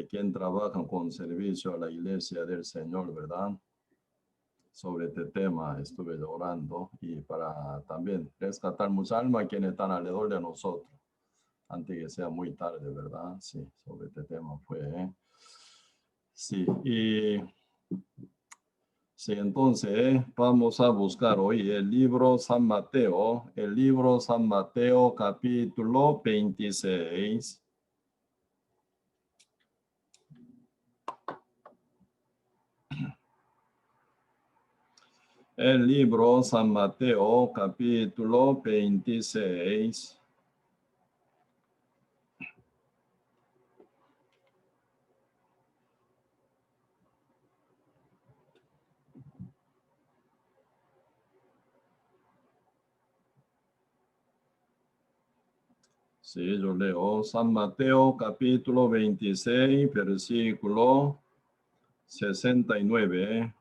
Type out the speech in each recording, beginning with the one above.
quien trabaja con servicio a la iglesia del Señor, ¿verdad? Sobre este tema estuve orando y para también rescatar muchas almas quienes están alrededor de nosotros, antes que sea muy tarde, ¿verdad? Sí, sobre este tema fue. Sí, y sí, entonces vamos a buscar hoy el libro San Mateo, capítulo 26. El libro San Mateo, capítulo 26. Sí, yo leo San Mateo, capítulo 26, versículo 69.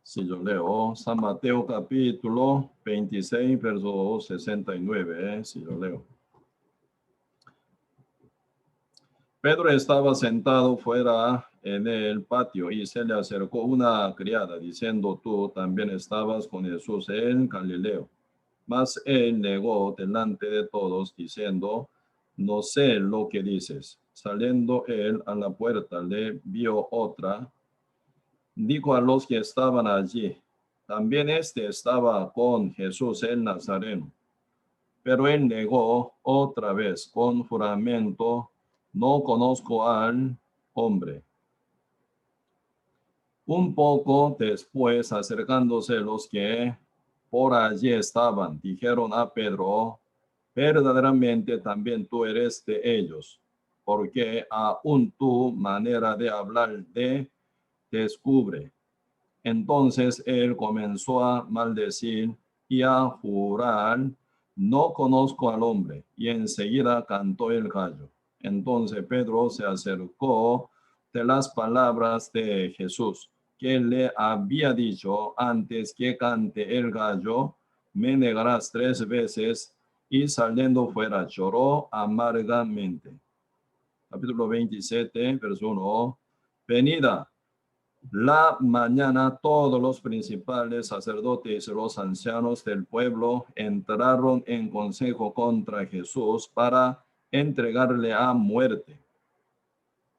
Si yo leo San Mateo capítulo 26, verso 69, si yo leo. Pedro estaba sentado fuera en el patio y se le acercó una criada diciendo, tú también estabas con Jesús en Galileo. Mas él negó delante de todos diciendo, no sé lo que dices. Saliendo él a la puerta, le vio otra. Dijo a los que estaban allí, también este estaba con Jesús el Nazareno. Pero él negó otra vez con juramento, no conozco al hombre. Un poco después, acercándose los que por allí estaban, dijeron a Pedro, verdaderamente también tú eres de ellos, porque aún tu manera de hablar te descubre. Entonces él comenzó a maldecir y a jurar, no conozco al hombre, y enseguida cantó el gallo. Entonces Pedro se acercó de las palabras de Jesús, que le había dicho, antes que cante el gallo, me negarás 3 veces, y saliendo fuera lloró amargamente. Capítulo 27, verso 1. Venida la mañana, todos los principales sacerdotes y los ancianos del pueblo entraron en consejo contra Jesús para entregarle a muerte.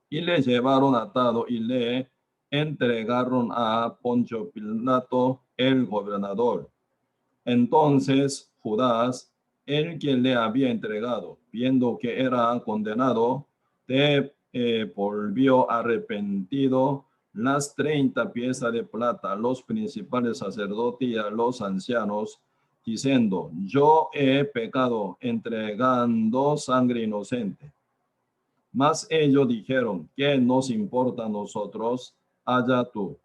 Y le llevaron atado y le entregaron a Poncio Pilato, el gobernador. Entonces Judas, el que le había entregado, viendo que era condenado, volvió arrepentido las 30 piezas de plata a los principales sacerdotes y a los ancianos, diciendo, yo he pecado entregando sangre inocente. Mas ellos dijeron, ¿qué nos importa a nosotros? Allá tú.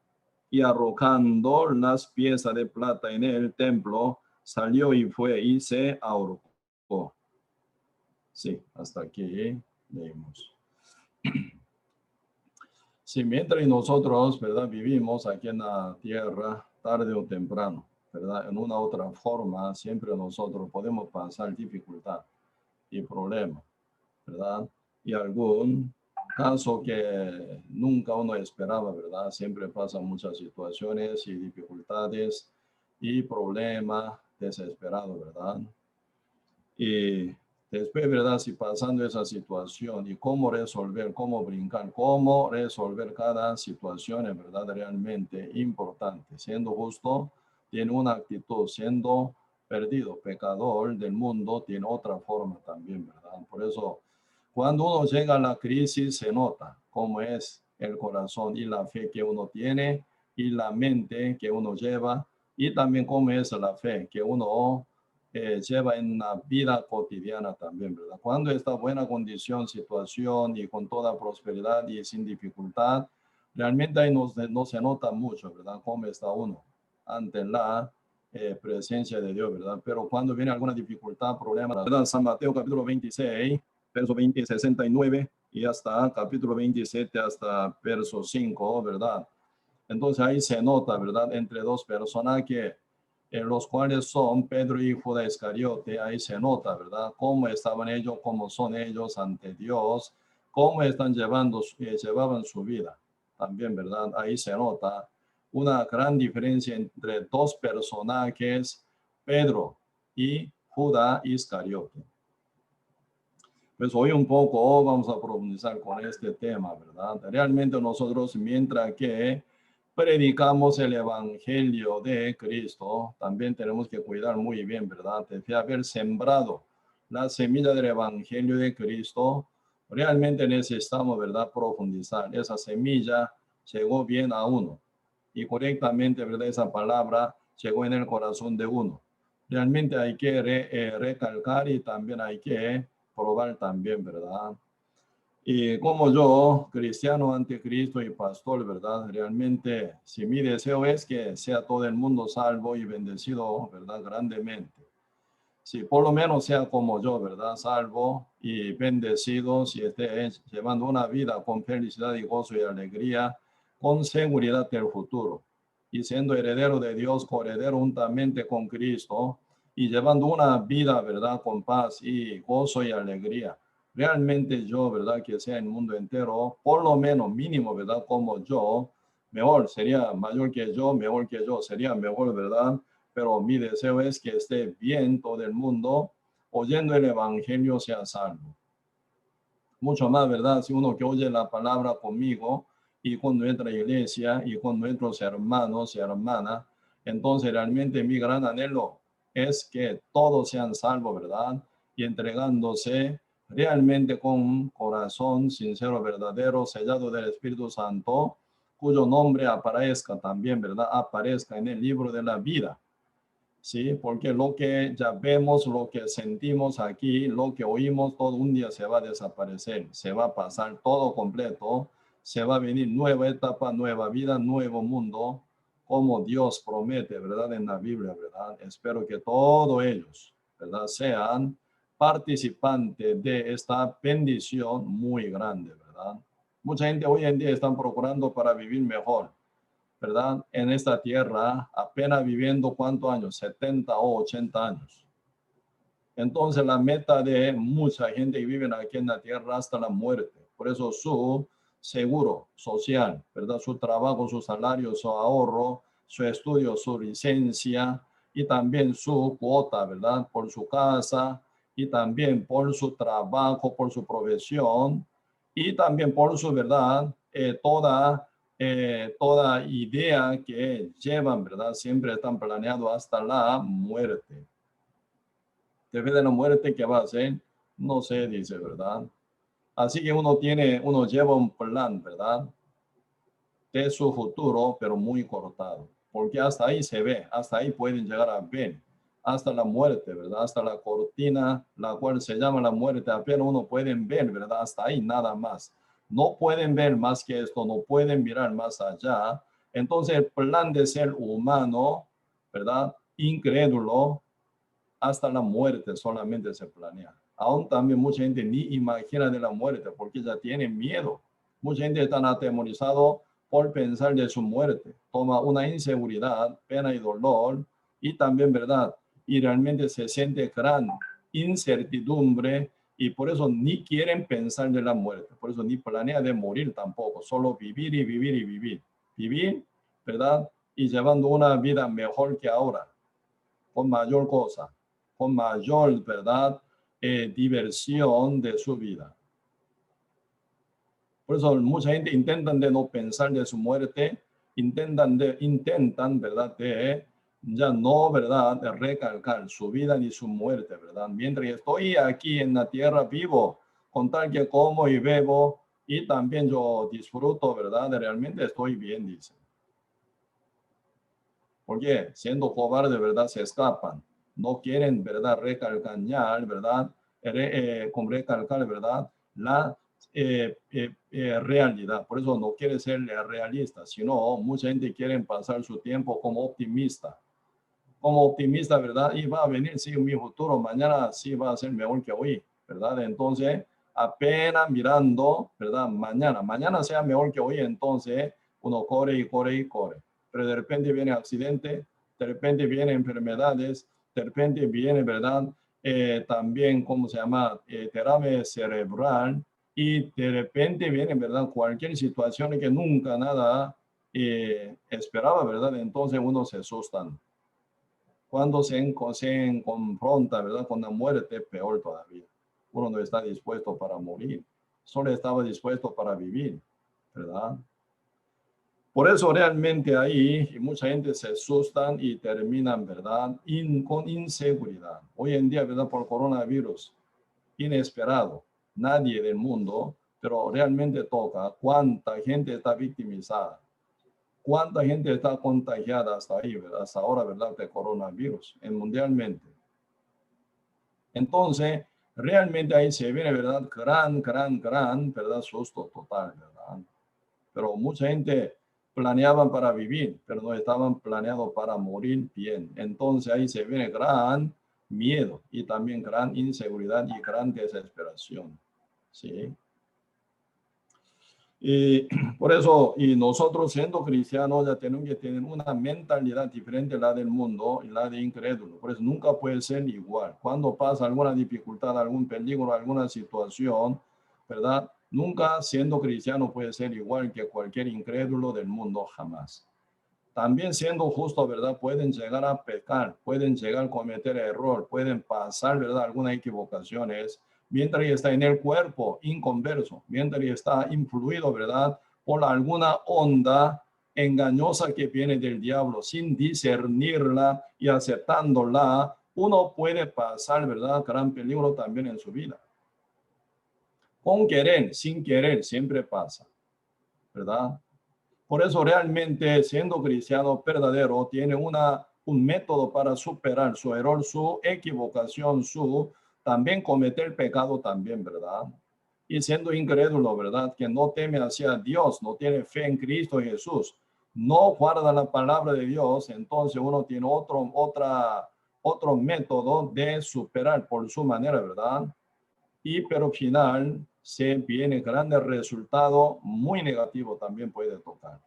Y arrojando las piezas de plata en el templo, salió y fue y se ahorcó. Sí, hasta aquí leemos. Sí, mientras nosotros, ¿verdad? Vivimos aquí en la tierra, tarde o temprano, ¿verdad? En una otra forma, siempre nosotros podemos pasar dificultad y problemas, ¿verdad? Y algún caso que nunca uno esperaba, ¿verdad? Siempre pasan muchas situaciones y dificultades y problemas desesperados, ¿verdad? Y después, ¿verdad? Si pasando esa situación y cómo resolver, cómo brincar, cómo resolver cada situación es, ¿verdad? Realmente importante. Siendo justo, tiene una actitud, siendo perdido, pecador del mundo, tiene otra forma también, ¿verdad? Por eso, cuando uno llega a la crisis, se nota cómo es el corazón y la fe que uno tiene y la mente que uno lleva y también cómo es la fe que uno lleva en la vida cotidiana también, ¿verdad? Cuando está buena condición, situación y con toda prosperidad y sin dificultad, realmente ahí no se nota mucho, ¿verdad? Cómo está uno ante la presencia de Dios, ¿verdad? Pero cuando viene alguna dificultad, problema, ¿verdad? San Mateo capítulo 26, verso 20, 69 y hasta capítulo 27 hasta verso 5, ¿verdad? Entonces ahí se nota, ¿verdad? Entre dos personas que los cuales son Pedro y Judas Iscariote, ahí se nota, ¿verdad? Cómo estaban ellos, cómo son ellos ante Dios, cómo están llevaban su vida. También, ¿verdad? Ahí se nota una gran diferencia entre dos personajes, Pedro y Judas Iscariote. Pues hoy un poco vamos a profundizar con este tema, ¿verdad? Realmente nosotros, mientras que predicamos el Evangelio de Cristo, también tenemos que cuidar muy bien, ¿verdad? De haber sembrado la semilla del Evangelio de Cristo, realmente necesitamos, ¿verdad? Profundizar. Esa semilla llegó bien a uno y correctamente, ¿verdad? Esa palabra llegó en el corazón de uno. Realmente hay que recalcar y también hay que probar también, ¿verdad? Y como yo, cristiano ante Cristo y pastor, ¿verdad? Realmente, si mi deseo es que sea todo el mundo salvo y bendecido, ¿verdad? Grandemente. Si por lo menos sea como yo, ¿verdad? Salvo y bendecido, si esté llevando una vida con felicidad y gozo y alegría, con seguridad del futuro. Y siendo heredero de Dios, coheredero juntamente con Cristo, y llevando una vida, ¿verdad? Con paz y gozo y alegría. Realmente yo, ¿verdad? Que sea el mundo entero, por lo menos mínimo, ¿verdad? Como yo, mejor, sería mayor que yo, mejor que yo, sería mejor, ¿verdad? Pero mi deseo es que esté bien todo el mundo, oyendo el Evangelio sea salvo. Mucho más, ¿verdad? Si uno que oye la palabra conmigo y con nuestra iglesia y con nuestros hermanos y hermanas, entonces realmente mi gran anhelo es que todos sean salvos, ¿verdad? Y entregándose realmente con un corazón sincero, verdadero, sellado del Espíritu Santo, cuyo nombre aparezca también, ¿verdad? Aparezca en el libro de la vida. Sí, porque lo que ya vemos, lo que sentimos aquí, lo que oímos, todo un día se va a desaparecer, se va a pasar todo completo, se va a venir nueva etapa, nueva vida, nuevo mundo, como Dios promete, ¿verdad? En la Biblia, ¿verdad? Espero que todos ellos, ¿verdad? Sean participantes de esta bendición muy grande, ¿verdad? Mucha gente hoy en día están procurando para vivir mejor, ¿verdad? En esta tierra, apenas viviendo cuántos años, 70 o 80 años. Entonces la meta de mucha gente que vive aquí en la tierra hasta la muerte. Por eso su seguro social, ¿verdad? Su trabajo, su salario, su ahorro, su estudio, su licencia y también su cuota, ¿verdad? Por su casa y también por su trabajo, por su profesión y también por su, ¿verdad? Toda idea que llevan, ¿verdad? Siempre están planeados hasta la muerte. Después de la muerte, ¿qué va a hacer? No sé, dice, ¿verdad? Así que uno lleva un plan, ¿verdad? De su futuro, pero muy cortado. Porque hasta ahí se ve, hasta ahí pueden llegar a ver, hasta la muerte, ¿verdad? Hasta la cortina, la cual se llama la muerte, apenas uno pueden ver, ¿verdad? Hasta ahí nada más. No pueden ver más que esto, no pueden mirar más allá. Entonces el plan de ser humano, ¿verdad? Incrédulo, hasta la muerte solamente se planea. Aún también mucha gente ni imagina de la muerte porque ya tiene miedo. Mucha gente está atemorizado por pensar de su muerte. Toma una inseguridad, pena y dolor y también, ¿verdad? Y realmente se siente gran incertidumbre y por eso ni quieren pensar de la muerte. Por eso ni planea de morir tampoco. Solo vivir y vivir y vivir. Vivir, ¿verdad? Y llevando una vida mejor que ahora, con mayor cosa, con mayor, ¿verdad? Diversión de su vida. Por eso mucha gente intentan de no pensar de su muerte, intentan, ¿verdad? De ya no, ¿verdad? De recalcar su vida ni su muerte, ¿verdad? Mientras estoy aquí en la tierra vivo, con tal que como y bebo y también yo disfruto, ¿verdad? Realmente estoy bien, dice. Porque siendo cobarde, ¿verdad? Se escapan. No quieren, ¿verdad? Recalcar, ¿verdad? Con recalcar, ¿verdad? La realidad. Por eso no quiere ser realista, sino mucha gente quiere pasar su tiempo como optimista. Como optimista, ¿verdad? Y va a venir, sí, mi futuro, mañana sí va a ser mejor que hoy, ¿verdad? Entonces, apenas mirando, ¿verdad? Mañana sea mejor que hoy, entonces uno corre y corre y corre. Pero de repente viene accidente, de repente viene enfermedades, de repente viene, ¿verdad? También, ¿cómo se llama? Derrame cerebral, y de repente viene, ¿verdad? Cualquier situación que nunca nada esperaba, ¿verdad? Entonces uno se asusta. Cuando se confronta, ¿verdad? Con la muerte, peor todavía. Uno no está dispuesto para morir, solo estaba dispuesto para vivir, ¿verdad? Por eso realmente ahí mucha gente se asustan y terminan, ¿verdad? Con inseguridad. Hoy en día, ¿verdad? Por coronavirus, inesperado, nadie del mundo, pero realmente toca cuánta gente está victimizada, cuánta gente está contagiada hasta ahí, ¿verdad? Hasta ahora, ¿verdad? De coronavirus, mundialmente. Entonces, realmente ahí se viene, ¿verdad? Gran, ¿verdad? Susto total, ¿verdad? Pero mucha gente planeaban para vivir, pero no estaban planeados para morir bien. Entonces ahí se viene gran miedo y también gran inseguridad y gran desesperación. ¿Sí? Y por eso, y nosotros siendo cristianos ya tenemos que tener una mentalidad diferente a la del mundo y la de incrédulo. Por eso nunca puede ser igual. Cuando pasa alguna dificultad, algún peligro, alguna situación, ¿verdad? Nunca siendo cristiano puede ser igual que cualquier incrédulo del mundo, jamás. También siendo justo, ¿verdad? Pueden llegar a pecar, pueden llegar a cometer error, pueden pasar, ¿verdad? Algunas equivocaciones, mientras está en el cuerpo inconverso, mientras está influido, ¿verdad? Por alguna onda engañosa que viene del diablo, sin discernirla y aceptándola, uno puede pasar, ¿verdad? Gran peligro también en su vida. Con querer, sin querer, siempre pasa, ¿verdad? Por eso realmente siendo cristiano verdadero tiene un método para superar su error, su equivocación, su también cometer pecado también, ¿verdad? Y siendo incrédulo, ¿verdad? Que no teme hacia Dios, no tiene fe en Cristo Jesús, no guarda la palabra de Dios, entonces uno tiene otro método de superar por su manera, ¿verdad? Y pero final se viene grande resultado muy negativo también puede tocar.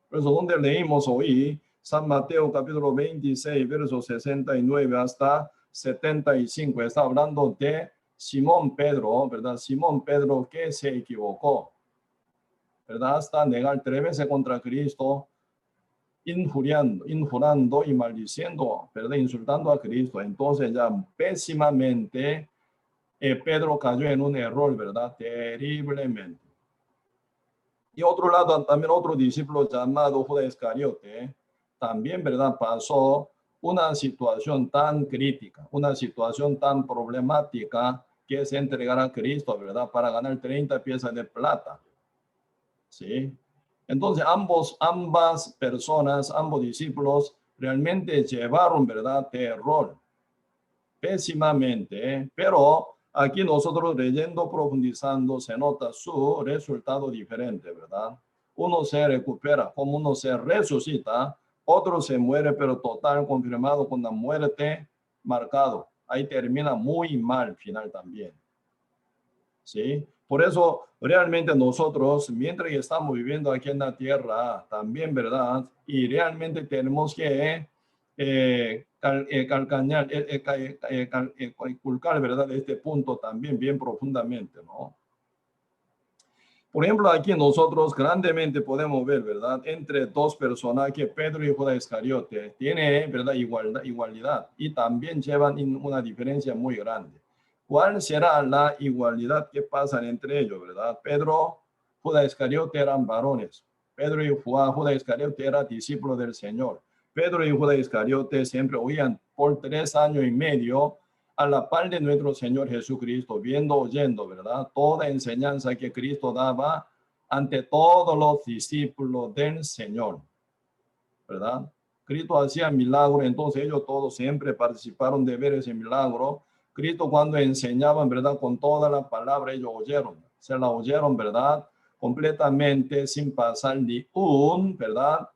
Por eso donde leímos hoy, San Mateo capítulo 26, versos 69 hasta 75, está hablando de Simón Pedro, ¿verdad? Simón Pedro que se equivocó, ¿verdad? Hasta negar 3 veces contra Cristo, injurando y maldiciendo, ¿verdad? Insultando a Cristo. Entonces ya pésimamente Pedro cayó en un error, ¿verdad? Terriblemente. Y otro lado, también otro discípulo llamado Judas Iscariote, también, ¿verdad? Pasó una situación tan crítica, una situación tan problemática que es entregar a Cristo, ¿verdad? Para ganar 30 piezas de plata. ¿Sí? Entonces, ambas personas, ambos discípulos, realmente llevaron, ¿verdad? Terror, pésimamente, pero aquí nosotros leyendo, profundizando, se nota su resultado diferente, ¿verdad? Uno se recupera, como uno se resucita, otro se muere, pero total confirmado con la muerte marcado. Ahí termina muy mal final también. ¿Sí? Por eso realmente nosotros, mientras estamos viviendo aquí en la tierra, también, ¿verdad? Y realmente tenemos que inculcar, ¿verdad? Este punto también bien profundamente, ¿no? Por ejemplo, aquí nosotros grandemente podemos ver, ¿verdad? Entre dos personajes, Pedro y Judas Iscariote, tiene, ¿verdad? Igualdad y también llevan una diferencia muy grande. ¿Cuál será la igualdad que pasa entre ellos, verdad? Pedro, Judas Iscariote eran varones. Pedro y Judas Iscariote eran discípulos del Señor. Pedro y Judas Iscariote siempre oían por 3 años y medio a la par de nuestro Señor Jesucristo, viendo, oyendo, ¿verdad? Toda enseñanza que Cristo daba ante todos los discípulos del Señor, ¿verdad? Cristo hacía milagros, entonces ellos todos siempre participaron de ver ese milagro. Cristo cuando enseñaban, ¿verdad? Con toda la palabra ellos oyeron, se la oyeron, ¿verdad? Completamente sin pasar ni ¿verdad?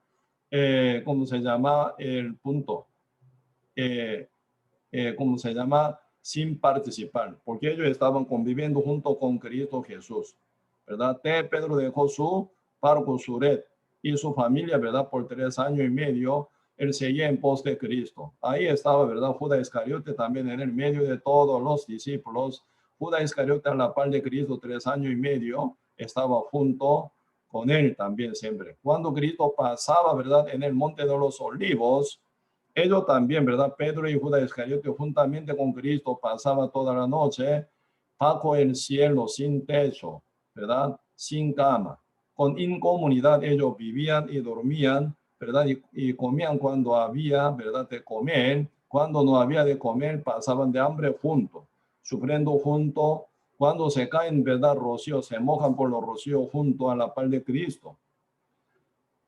¿Cómo se llama el punto? ¿Cómo se llama? sin participar, porque ellos estaban conviviendo junto con Cristo Jesús, ¿verdad? Pedro dejó su barco, su red y su familia, ¿verdad? Por 3 años y medio, él seguía en pos de Cristo. Ahí estaba, ¿verdad? Judas Iscariote también en el medio de todos los discípulos. Judas Iscariote a la par de Cristo 3 años y medio, estaba junto con él también siempre. Cuando Cristo pasaba, ¿verdad? En el monte de los olivos, ellos también, ¿verdad? Pedro y Judas Iscariote juntamente con Cristo pasaba toda la noche bajo el cielo sin techo, ¿verdad? Sin cama. Con incomunidad ellos vivían y dormían, ¿verdad? Y comían cuando había, ¿verdad? De comer. Cuando no había de comer, pasaban de hambre juntos, sufriendo juntos. Cuando se caen, ¿verdad? Rocío, se mojan por los rocíos junto a la par de Cristo.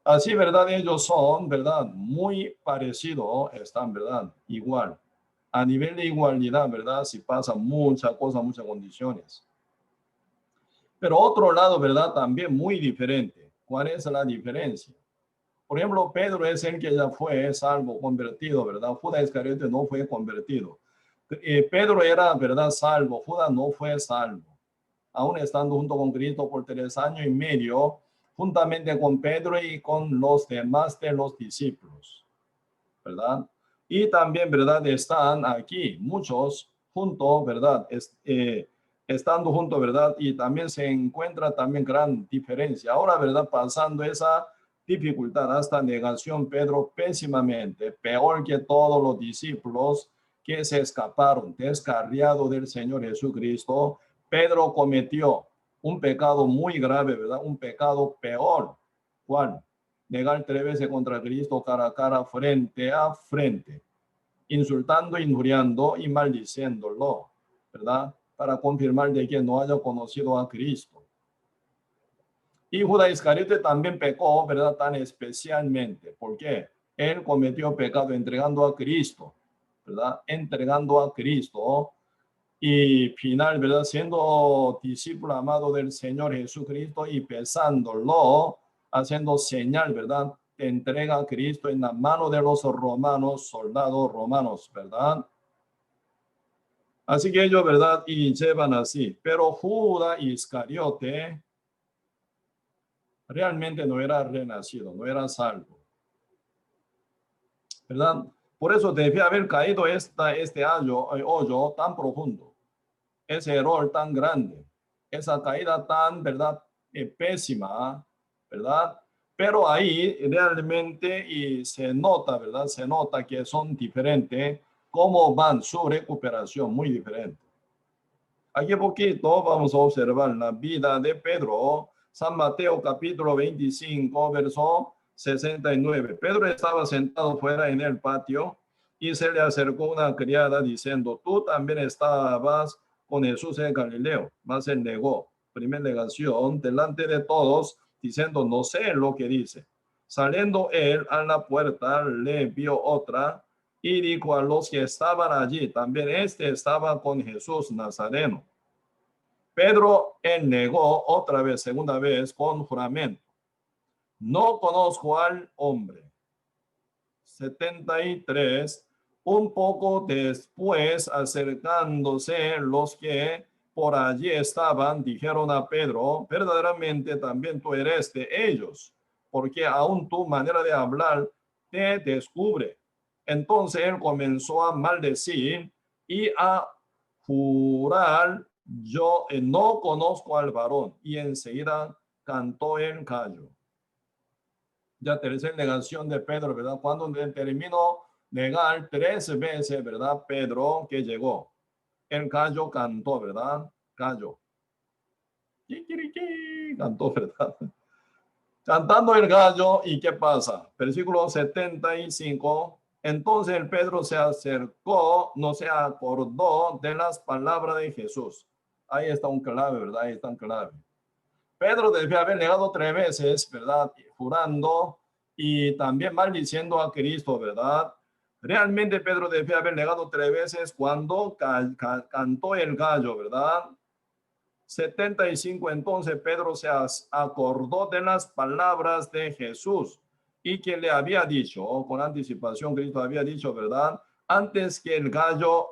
Así, ¿verdad? Ellos son, ¿verdad? Muy parecidos, están, ¿verdad? Igual. A nivel de igualdad, ¿verdad? Si pasan muchas cosas, muchas condiciones. Pero otro lado, ¿verdad? También muy diferente. ¿Cuál es la diferencia? Por ejemplo, Pedro es el que ya fue salvo, convertido, ¿verdad? Judas Iscariote no fue convertido. Pedro era, ¿verdad? Salvo. Judas no fue salvo. Aún estando junto con Cristo por 3 años y medio, juntamente con Pedro y con los demás de los discípulos, ¿verdad? Y también, ¿verdad? Están aquí muchos juntos, ¿verdad? Estando juntos, ¿verdad? Y también se encuentra también gran diferencia. Ahora, ¿verdad? Pasando esa dificultad hasta negación, Pedro pésimamente, peor que todos los discípulos que se escaparon, descarriado del Señor Jesucristo. Pedro cometió un pecado muy grave, ¿verdad? Un pecado peor. ¿Cuál? Negar 3 veces contra Cristo cara a cara, frente a frente, insultando, injuriando y maldiciéndolo, ¿verdad? Para confirmar de que no haya conocido a Cristo. Y Judas Iscariote también pecó, ¿verdad? Tan especialmente. ¿Por qué? Él cometió pecado entregando a Cristo, ¿verdad? Entregando a Cristo. Y final, ¿verdad? Siendo discípulo amado del Señor Jesucristo y pesándolo, haciendo señal, ¿verdad? Te entrega a Cristo en la mano de los romanos, soldados romanos, ¿verdad? Así que ellos, ¿verdad? Y llevan así. Pero Judas Iscariote realmente no era renacido, no era salvo, ¿verdad? Por eso debía haber caído este hoyo tan profundo, ese error tan grande, esa caída tan, ¿verdad? Pésima, ¿verdad? Pero ahí realmente y se nota, ¿verdad? Se nota que son diferentes, cómo van su recuperación, muy diferente. Aquí poquito vamos a observar la vida de Pedro, San Mateo capítulo 25, verso 69. Pedro estaba sentado fuera en el patio y se le acercó una criada diciendo, tú también estabas con Jesús en Galileo. Mas él negó, primera negación, delante de todos, diciendo, no sé lo que dice. Saliendo él a la puerta, le vio otra y dijo a los que estaban allí, también este estaba con Jesús Nazareno. Pedro él negó otra vez, segunda vez, con juramento. No conozco al hombre. 73. Un poco después, acercándose los que por allí estaban, dijeron a Pedro, verdaderamente también tú eres de ellos, porque aún tu manera de hablar te descubre. Entonces él comenzó a maldecir y a jurar, yo no conozco al varón, y enseguida cantó el gallo. Ya tercera negación de Pedro, ¿verdad? Cuando terminó negar 3 veces, ¿verdad? Pedro que llegó. El gallo cantó, ¿verdad? Gallo. Cantó, ¿verdad? Cantando el gallo, ¿y qué pasa? Versículo 75. Entonces el Pedro se acercó, no se acordó de las palabras de Jesús. Ahí está un clave, ¿verdad? Ahí está un clave. Pedro debía haber negado 3 veces, ¿verdad? Jurando y también maldiciendo a Cristo, ¿verdad? Realmente Pedro debía haber negado 3 veces cuando cantó el gallo, ¿verdad? 75. Entonces Pedro se acordó de las palabras de Jesús y que le había dicho, con anticipación Cristo había dicho, ¿verdad? antes que el gallo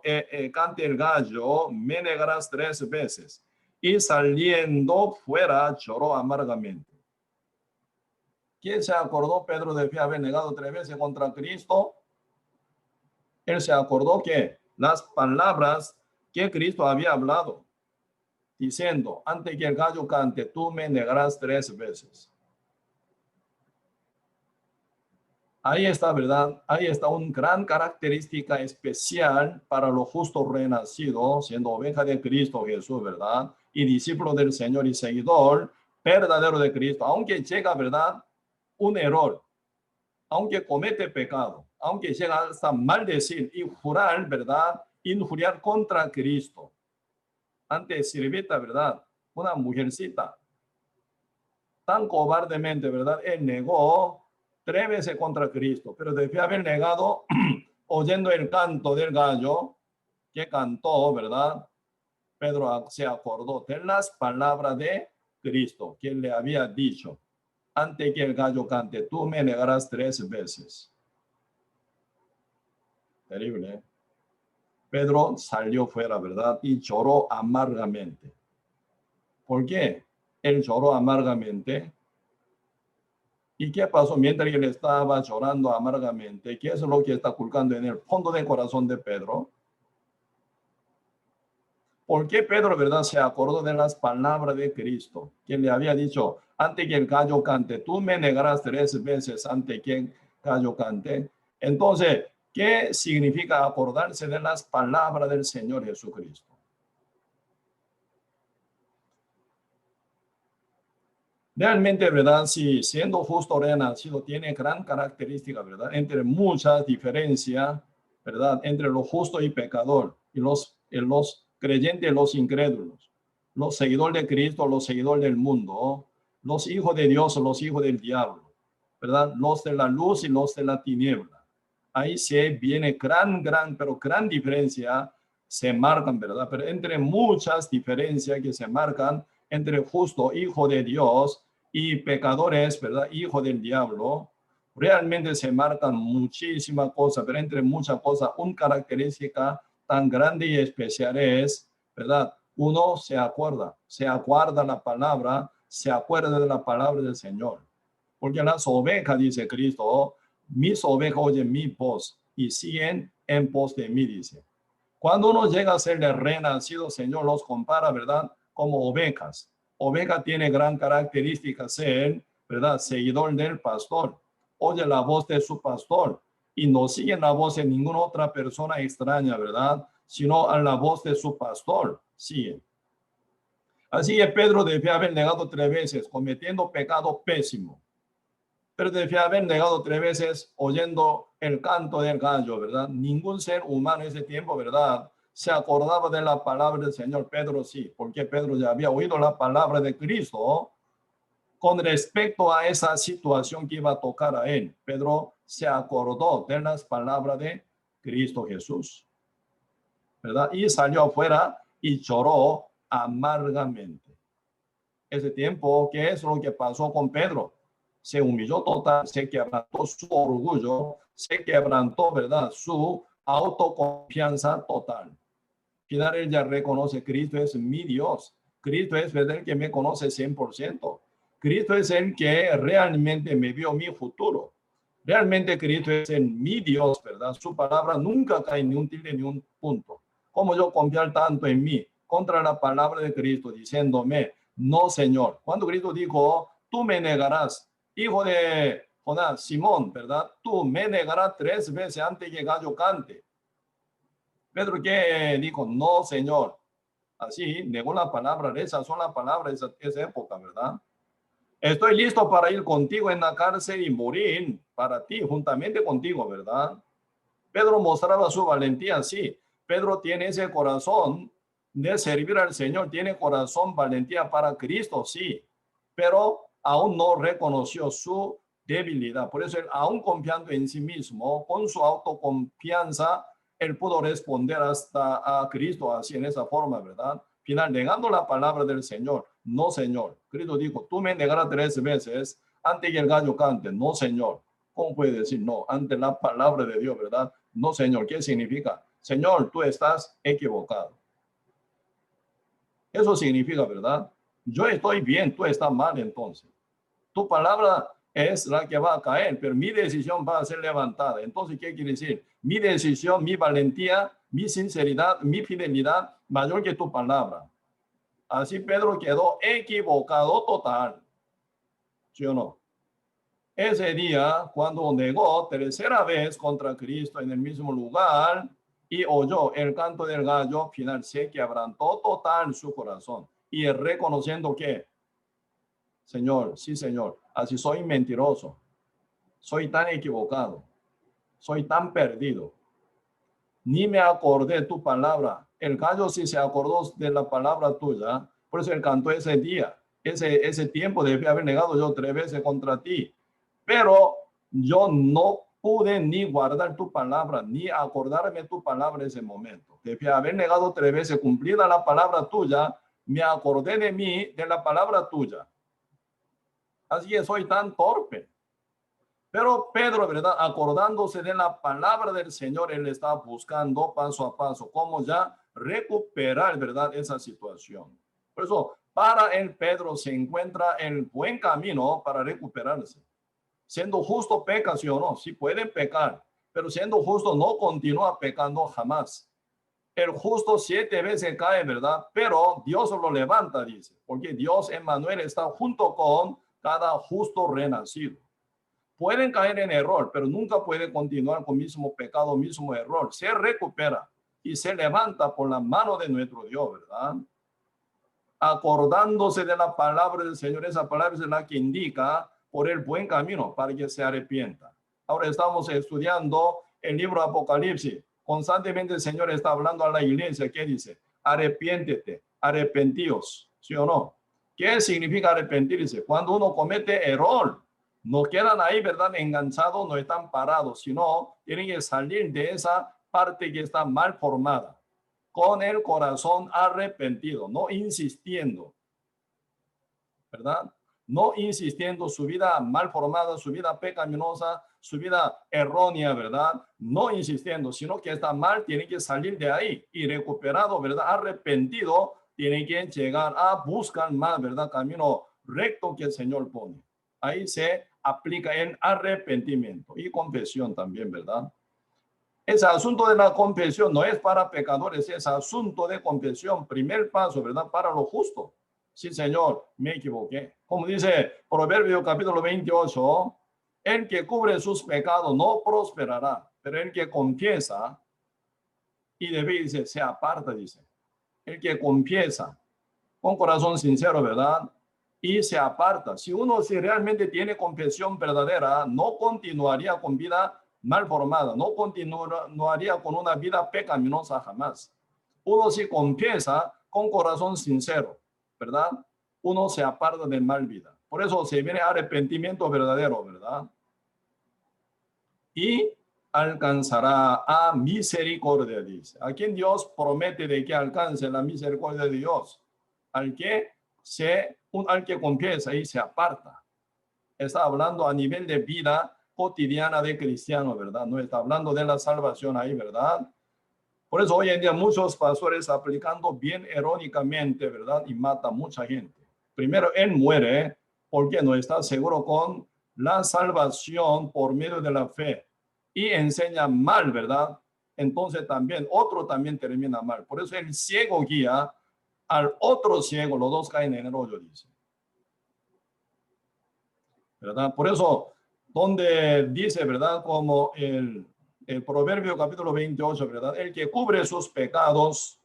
cante el gallo, me negarás 3 veces. Y saliendo fuera, lloró amargamente. ¿Quién se acordó Pedro de haber negado 3 veces contra Cristo? Él se acordó que las palabras que Cristo había hablado, diciendo, antes que el gallo cante, tú me negarás 3 veces. Ahí está, ¿verdad? Ahí está una gran característica especial para los justos renacidos, siendo oveja de Cristo Jesús, ¿verdad? Y discípulo del Señor y seguidor verdadero de Cristo. Aunque llega, ¿verdad? Un error, aunque comete pecado, aunque llega hasta maldecir y jurar, ¿verdad? Injuriar contra Cristo. Antes sirvienta, ¿verdad? Una mujercita. Tan cobardemente, ¿verdad? Él negó 3 veces contra Cristo, pero debía haber negado oyendo el canto del gallo que cantó, ¿verdad? Pedro se acordó de las palabras de Cristo, que le había dicho, antes que el gallo cante, tú me negarás 3 veces. Terrible, ¿eh? Pedro salió fuera, ¿verdad? Y lloró amargamente. ¿Por qué? Él lloró amargamente. ¿Y qué pasó mientras él estaba llorando amargamente? ¿Qué es lo que está ocultando en el fondo del corazón de Pedro? ¿Por qué Pedro, verdad, se acordó de las palabras de Cristo, que le había dicho, antes que el gallo cante, tú me negarás 3 veces antes que el gallo cante? Entonces, ¿qué significa acordarse de las palabras del Señor Jesucristo? Realmente, ¿verdad? Si siendo justo renacido tiene gran característica, ¿verdad? Entre muchas diferencias, ¿verdad? Entre lo justo y pecador, y los creyentes y los incrédulos, los seguidores de Cristo, los seguidores del mundo, los hijos de Dios, los hijos del diablo, ¿verdad? Los de la luz y los de la tiniebla. Ahí se viene pero gran diferencia se marcan, ¿verdad? Pero entre muchas diferencias que se marcan entre justo, hijo de Dios, y pecadores, ¿verdad? Hijo del diablo, realmente se marcan muchísimas cosas, pero entre muchas cosas, una característica tan grande y especial es, ¿verdad? Uno se acuerda la palabra, se acuerda de la palabra del Señor. Porque las ovejas, dice Cristo, mis ovejas oyen mi voz y siguen en pos de mí, dice. Cuando uno llega a ser de renacido, Señor los compara, ¿verdad? Como ovejas. Oveja tiene gran característica ser, ¿verdad? Seguidor del pastor. Oye la voz de su pastor y no sigue la voz de ninguna otra persona extraña, ¿verdad? Sino a la voz de su pastor. Sigue. Así que Pedro debía haber negado 3 veces, cometiendo pecado pésimo. Pero debía haber negado 3 veces oyendo el canto del gallo, ¿verdad? Ningún ser humano en ese tiempo, ¿verdad? Se acordaba de la palabra del Señor. Pedro sí, porque Pedro ya había oído la palabra de Cristo con respecto a esa situación que iba a tocar a él. Pedro se acordó de las palabras de Cristo Jesús, ¿verdad? Y salió afuera y lloró amargamente. Ese tiempo, ¿qué es lo que pasó con Pedro? Se humilló total, se quebrantó su orgullo, se quebrantó, ¿verdad? Su autoconfianza total. Final él ya reconoce, Cristo es mi Dios. Cristo es el que me conoce 100%. Cristo es el que realmente me vio mi futuro. Realmente Cristo es el mi Dios, ¿verdad? Su palabra nunca cae ni un tilde ni un punto. Como yo confiar tanto en mí contra la palabra de Cristo, diciéndome, no, Señor. Cuando Cristo dijo, tú me negarás, hijo de Jonás, Simón, ¿verdad? Tú me negarás 3 veces antes que el gallo cante. Pedro que dijo, no, Señor. Así negó la palabra, rechazó la palabra de esa época, ¿verdad? Estoy listo para ir contigo en la cárcel y morir para ti, juntamente contigo, ¿verdad? Pedro mostraba su valentía, sí. Pedro tiene ese corazón de servir al Señor, tiene corazón, valentía para Cristo, sí. Pero aún no reconoció su debilidad. Por eso, él, aún confiando en sí mismo, con su autoconfianza, él pudo responder hasta a Cristo así en esa forma, ¿verdad? Final, negando la palabra del Señor. No, Señor. Cristo dijo, tú me negarás 3 veces antes que el gallo cante. No, Señor. ¿Cómo puede decir no? Ante la palabra de Dios, ¿verdad? No, Señor, ¿qué significa? Señor, tú estás equivocado. Eso significa, ¿verdad? Yo estoy bien, tú estás mal entonces. Tu palabra es la que va a caer, pero mi decisión va a ser levantada. Entonces, ¿qué quiere decir? Mi decisión, mi valentía, mi sinceridad, mi fidelidad, mayor que tu palabra. Así Pedro quedó equivocado total. ¿Sí o no? Ese día, cuando negó tercera vez contra Cristo en el mismo lugar y oyó el canto del gallo, final se quebrantó total su corazón. Y reconociendo que, Señor, sí, Señor, así soy mentiroso, soy tan equivocado, soy tan perdido. Ni me acordé de tu palabra. El gallo sí se acordó de la palabra tuya, por eso él cantó ese día. Ese tiempo debí haber negado yo 3 veces contra ti. Pero yo no pude ni guardar tu palabra, ni acordarme tu palabra en ese momento. Debí haber negado 3 veces, cumplida la palabra tuya, me acordé de mí, de la palabra tuya. Así que soy tan torpe. Pero Pedro, ¿verdad? Acordándose de la palabra del Señor, él estaba buscando paso a paso cómo ya recuperar, ¿verdad? Esa situación. Por eso, para el Pedro se encuentra el buen camino para recuperarse. Siendo justo peca, sí o no, sí pueden pecar, pero siendo justo no continúa pecando jamás. El justo 7 veces cae, ¿verdad? Pero Dios lo levanta, dice, porque Dios, Emmanuel, está junto con cada justo renacido. Pueden caer en error, pero nunca puede continuar con mismo pecado, mismo error. Se recupera y se levanta por la mano de nuestro Dios, ¿verdad? Acordándose de la palabra del Señor, esa palabra es la que indica por el buen camino para que se arrepienta. Ahora estamos estudiando el libro Apocalipsis. Constantemente el Señor está hablando a la iglesia. ¿Qué dice? Arrepiéntete, arrepentíos, ¿sí o no? ¿Qué significa arrepentirse? Cuando uno comete error, no quedan ahí, ¿verdad? Enganchados, no están parados, sino tienen que salir de esa parte que está mal formada, con el corazón arrepentido, no insistiendo, ¿verdad? No insistiendo su vida mal formada, su vida pecaminosa, su vida errónea, ¿verdad? No insistiendo, sino que está mal, tiene que salir de ahí y recuperado, ¿verdad? Arrepentido, tiene que llegar a buscar más, ¿verdad? Camino recto que el Señor pone. Ahí se aplica el arrepentimiento y confesión también, ¿verdad? Ese asunto de la confesión no es para pecadores, es asunto de confesión, primer paso, ¿verdad? Para lo justo. Sí, Señor, me equivoqué. Como dice Proverbio capítulo 28, el que cubre sus pecados no prosperará, pero el que confiesa y debe, dice, se aparta, dice. El que confiesa con corazón sincero, ¿verdad? Y se aparta. Si uno si realmente tiene confesión verdadera, no continuaría con vida mal formada, no haría con una vida pecaminosa jamás. Uno si confiesa con corazón sincero, ¿verdad? Uno se aparta de mal vida. Por eso se viene arrepentimiento verdadero, ¿verdad? Y alcanzará a misericordia, dice. ¿A quien Dios promete de que alcance la misericordia de Dios? Al que al que confiesa y se aparta. Está hablando a nivel de vida cotidiana de cristiano, ¿verdad? No está hablando de la salvación ahí, ¿verdad? Por eso hoy en día muchos pastores aplicando bien errónicamente, ¿verdad? Y mata mucha gente. Primero, él muere porque no está seguro con la salvación por medio de la fe y enseña mal, ¿verdad? Entonces también, otro también termina mal. Por eso el ciego guía al otro ciego, los dos caen en el hoyo, dice. ¿Verdad? Por eso, donde dice, ¿verdad? Como el Proverbio capítulo 28, ¿verdad? El que cubre sus pecados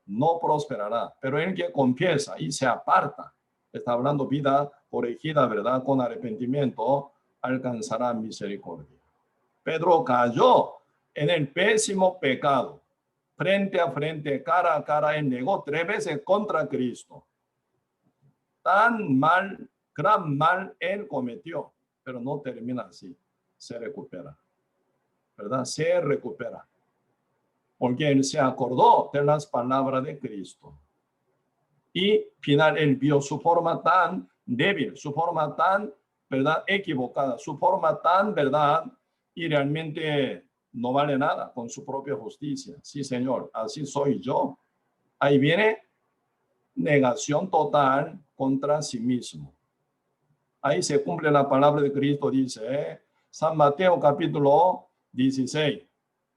no prosperará, pero el que confiesa y se aparta, está hablando vida corregida, ¿verdad? Con arrepentimiento, alcanzará misericordia. Pedro cayó en el pésimo pecado. Frente a frente, cara a cara, él negó 3 veces contra Cristo. Tan mal, gran mal él cometió, pero no termina así. Se recupera, ¿verdad? Se recupera. Porque él se acordó de las palabras de Cristo. Y final él vio su forma tan débil, su forma tan, ¿verdad? Equivocada, su forma tan, ¿verdad? Y realmente no vale nada con su propia justicia. Sí, Señor, así soy yo. Ahí viene negación total contra sí mismo. Ahí se cumple la palabra de Cristo, dice San Mateo capítulo 16,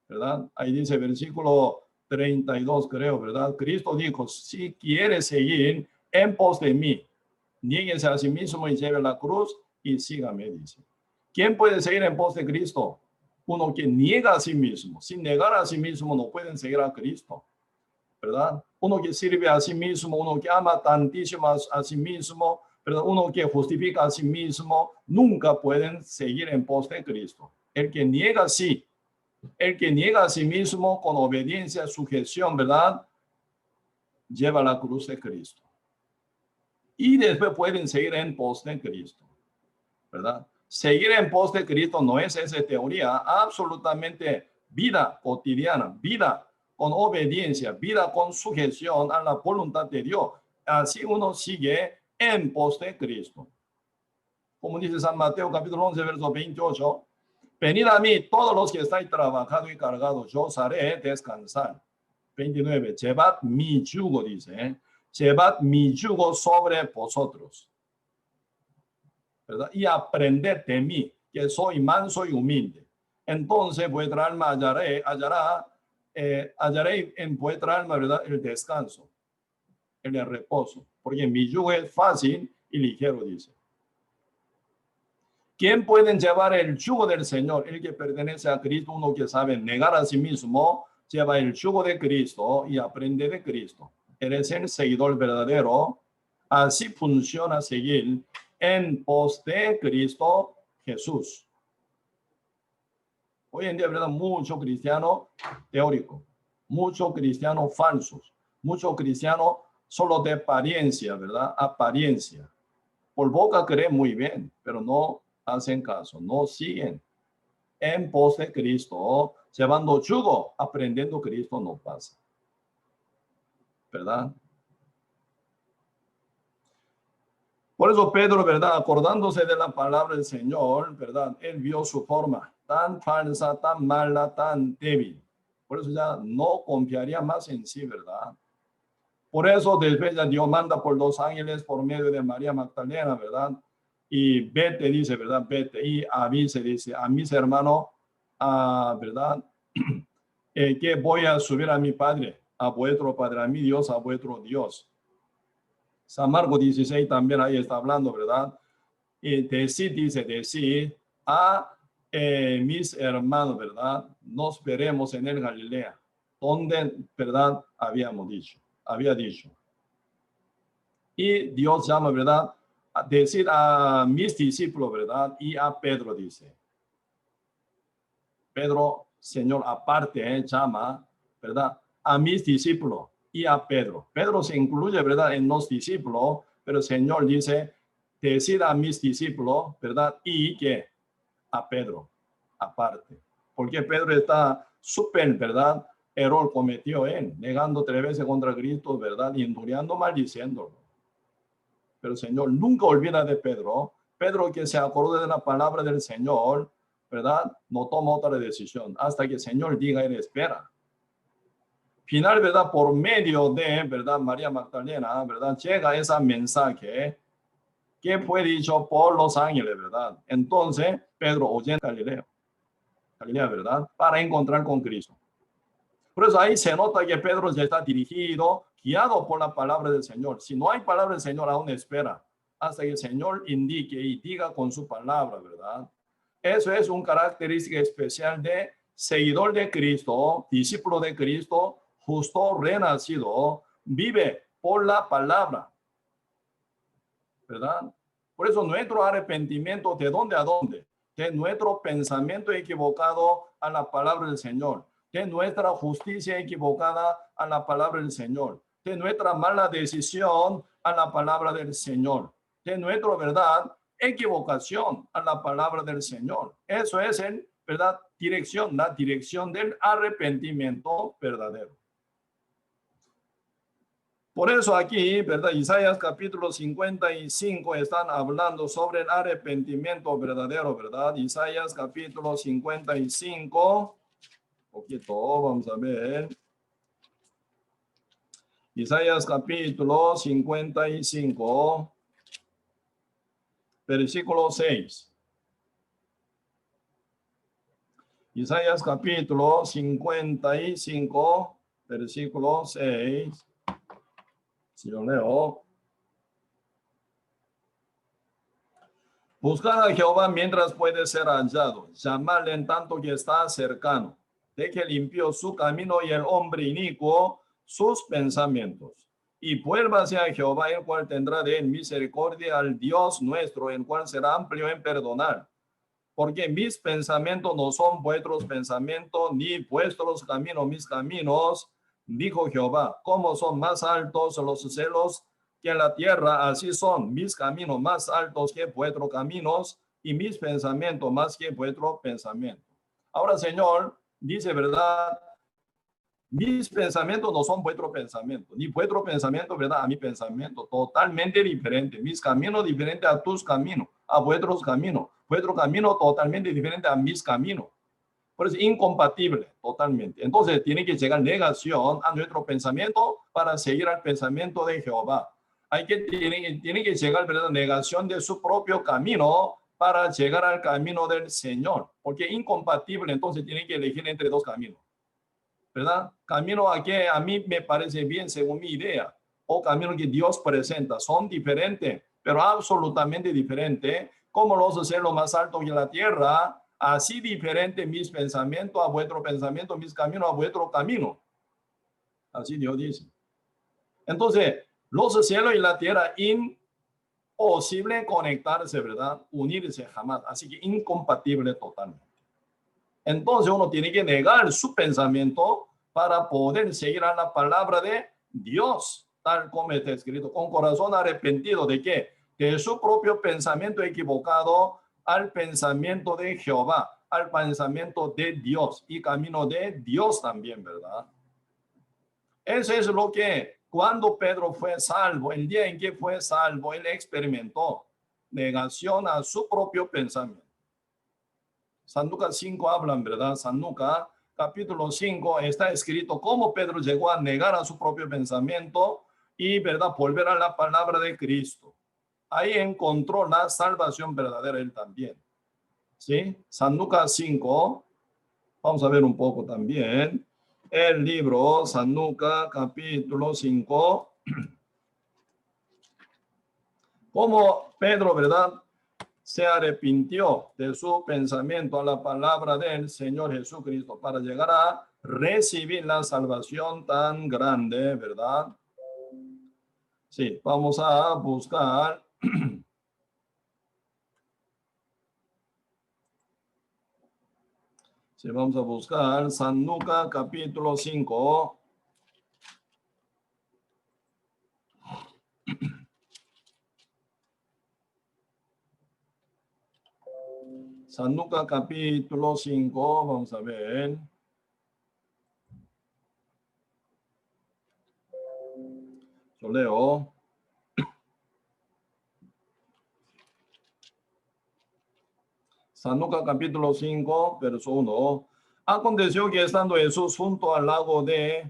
¿verdad? Ahí dice versículo 32, creo, ¿verdad? Cristo dijo, si quiere seguir en pos de mí, niéguese a sí mismo y lleve la cruz y sígame, dice. ¿Quién puede seguir en pos de Cristo? Uno que niega a sí mismo. Sin negar a sí mismo no pueden seguir a Cristo, ¿verdad? Uno que sirve a sí mismo, uno que ama tantísimo a sí mismo, ¿verdad? Uno que justifica a sí mismo, nunca pueden seguir en pos de Cristo. El que niega sí, el que niega a sí mismo con obediencia, sujeción, ¿verdad? Lleva la cruz de Cristo. Y después pueden seguir en pos de Cristo, ¿verdad? Seguir en pos de Cristo no es esa teoría, absolutamente vida cotidiana, vida con obediencia, vida con sujeción a la voluntad de Dios. Así uno sigue en pos de Cristo. Como dice San Mateo capítulo 11, verso 28, venid a mí todos los que estáis trabajados y cargados, yo os haré descansar. 29, llevad mi yugo, dice, llevad mi yugo sobre vosotros, ¿verdad? Y aprended de mí, que soy manso y humilde. Entonces vuestra alma hallaré en vuestra alma, ¿verdad? El descanso, el reposo, porque mi yugo es fácil y ligero, dice. ¿Quién puede llevar el yugo del Señor? El que pertenece a Cristo, uno que sabe negar a sí mismo, lleva el yugo de Cristo y aprende de Cristo. Eres el seguidor verdadero. Así funciona seguir en pos de Cristo Jesús. Hoy en día, ¿verdad? Mucho cristiano teórico, mucho cristiano falsos, mucho cristiano solo de apariencia, ¿verdad? Apariencia. Por boca creen muy bien, pero no hacen caso, no siguen en pos de Cristo, llevando yugo, aprendiendo Cristo no pasa, ¿verdad? Por eso Pedro, ¿verdad? Acordándose de la palabra del Señor, ¿verdad? Él vio su forma tan falsa, tan mala, tan débil. Por eso ya no confiaría más en sí, ¿verdad? Por eso después ya Dios manda por los ángeles por medio de María Magdalena, ¿verdad? Y vete, dice, ¿verdad? Vete y avise, dice, a mis hermanos, ¿verdad? Que voy a subir a mi Padre, a vuestro Padre, a mi Dios, a vuestro Dios. San Marcos 16 también ahí está hablando, ¿verdad? Y decir, dice, decir a mis hermanos, ¿verdad? Nos veremos en el Galilea, donde, ¿verdad? Había dicho. Y Dios llama, ¿verdad? A decir a mis discípulos, ¿verdad? Y a Pedro dice. Pedro, Señor, aparte, llama, ¿verdad? A mis discípulos y a Pedro. Pedro se incluye, ¿verdad? En los discípulos, pero el Señor dice, decir a mis discípulos, ¿verdad? Y que a Pedro, aparte. Porque Pedro está súper, ¿verdad? Error cometió él, negando 3 veces contra Cristo, ¿verdad? Y injuriando, maldiciéndolo. Pero el Señor nunca olvida de Pedro. Pedro que se acordó de la palabra del Señor, ¿verdad? No toma otra decisión hasta que el Señor diga, él espera. Final, ¿verdad? Por medio de, ¿verdad? María Magdalena, ¿verdad? Llega ese mensaje que fue dicho por los ángeles, ¿verdad? Entonces, Pedro oye en Galilea, ¿verdad? Para encontrar con Cristo. Por eso ahí se nota que Pedro ya está dirigido, guiado por la palabra del Señor. Si no hay palabra del Señor, aún espera hasta que el Señor indique y diga con su palabra, ¿verdad? Eso es una característica especial de seguidor de Cristo, discípulo de Cristo, justo renacido, vive por la palabra, ¿verdad? Por eso nuestro arrepentimiento, ¿de dónde a dónde? De nuestro pensamiento equivocado a la palabra del Señor, de nuestra justicia equivocada a la palabra del Señor, de nuestra mala decisión a la palabra del Señor, de nuestra verdad, equivocación a la palabra del Señor. Eso es en verdad dirección, la dirección del arrepentimiento verdadero. Por eso aquí, ¿verdad? Isaías capítulo 55 están hablando sobre el arrepentimiento verdadero, ¿verdad? Isaías capítulo 55. poquito, vamos a ver. Isaías capítulo 55, versículo 6. Isaías capítulo 55, versículo 6. Si yo leo. Buscar a Jehová mientras puede ser hallado, llamarle en tanto que está cercano. De que limpió su camino y el hombre inicuo sus pensamientos. Y vuélvase a Jehová, el cual tendrá de él misericordia, al Dios nuestro, el cual será amplio en perdonar. Porque mis pensamientos no son vuestros pensamientos, ni vuestros caminos mis caminos, dijo Jehová. Como son más altos los cielos que en la tierra, así son mis caminos más altos que vuestros caminos, y mis pensamientos más que vuestros pensamientos. Ahora, Señor, dice, ¿verdad? Mis pensamientos no son vuestros pensamientos, ni vuestro pensamiento, ¿verdad? A mi pensamiento, totalmente diferente. Mis caminos diferentes a tus caminos, a vuestros caminos. Vuestro camino totalmente diferente a mis caminos. Por eso, incompatible, totalmente. Entonces, tiene que llegar negación a nuestro pensamiento para seguir al pensamiento de Jehová. Tiene que llegar, ¿verdad? Negación de su propio camino para llegar al camino del Señor. Porque incompatible, entonces tiene que elegir entre dos caminos. ¿Verdad? Camino a que a mí me parece bien según mi idea, o camino que Dios presenta, son diferentes, pero absolutamente diferentes, como los cielos más altos que la tierra, así diferente mis pensamientos a vuestro pensamiento, mis caminos a vuestro camino. Así Dios dice. Entonces, los cielos y la tierra, imposible conectarse, ¿verdad? Unirse jamás, así que incompatible totalmente. Entonces uno tiene que negar su pensamiento para poder seguir a la palabra de Dios, tal como está escrito, con corazón arrepentido de qué? De su propio pensamiento equivocado al pensamiento de Jehová, al pensamiento de Dios y camino de Dios también, ¿verdad? Eso es lo que cuando Pedro fue salvo, el día en que fue salvo, él experimentó negación a su propio pensamiento. San Lucas 5 hablan, ¿verdad? San Lucas capítulo 5 está escrito cómo Pedro llegó a negar a su propio pensamiento y, ¿verdad?, volver a la palabra de Cristo. Ahí encontró la salvación verdadera él también. ¿Sí? San Lucas 5, vamos a ver un poco también. El libro San Lucas capítulo 5. Cómo Pedro, ¿verdad?, se arrepintió de su pensamiento a la palabra del Señor Jesucristo para llegar a recibir la salvación tan grande, ¿verdad? Sí, vamos a buscar. Sí, vamos a buscar San Lucas capítulo 5. San Lucas capítulo 5, vamos a ver. Yo leo. San Lucas capítulo 5, verso 1. Aconteció que estando Jesús junto al lago de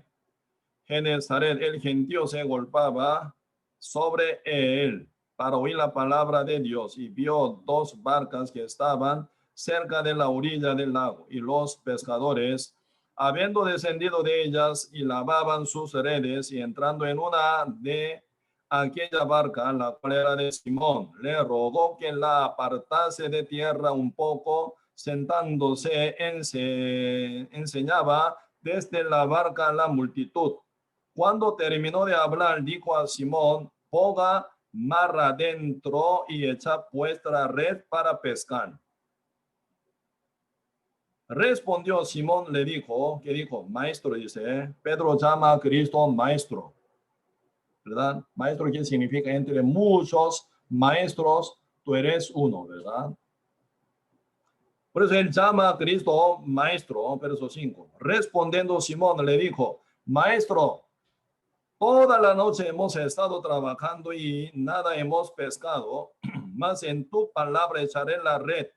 Genezaret, el gentío se golpeaba sobre él para oír la palabra de Dios, y vio dos barcas que estaban cerca de la orilla del lago, y los pescadores, habiendo descendido de ellas, y lavaban sus redes, y entrando en una de aquella barca, la cual era de Simón, le rogó que la apartase de tierra un poco. Sentándose, enseñaba desde la barca a la multitud. Cuando terminó de hablar, dijo a Simón: boga mar adentro y echa vuestra red para pescar. Respondió Simón, le dijo, ¿qué dijo? Maestro, dice. Pedro llama a Cristo maestro, ¿verdad? Maestro, ¿qué significa? Entre muchos maestros, tú eres uno, ¿verdad? Por eso él llama a Cristo maestro, verso 5. Respondiendo Simón, le dijo: maestro, toda la noche hemos estado trabajando y nada hemos pescado, mas en tu palabra echaré la red.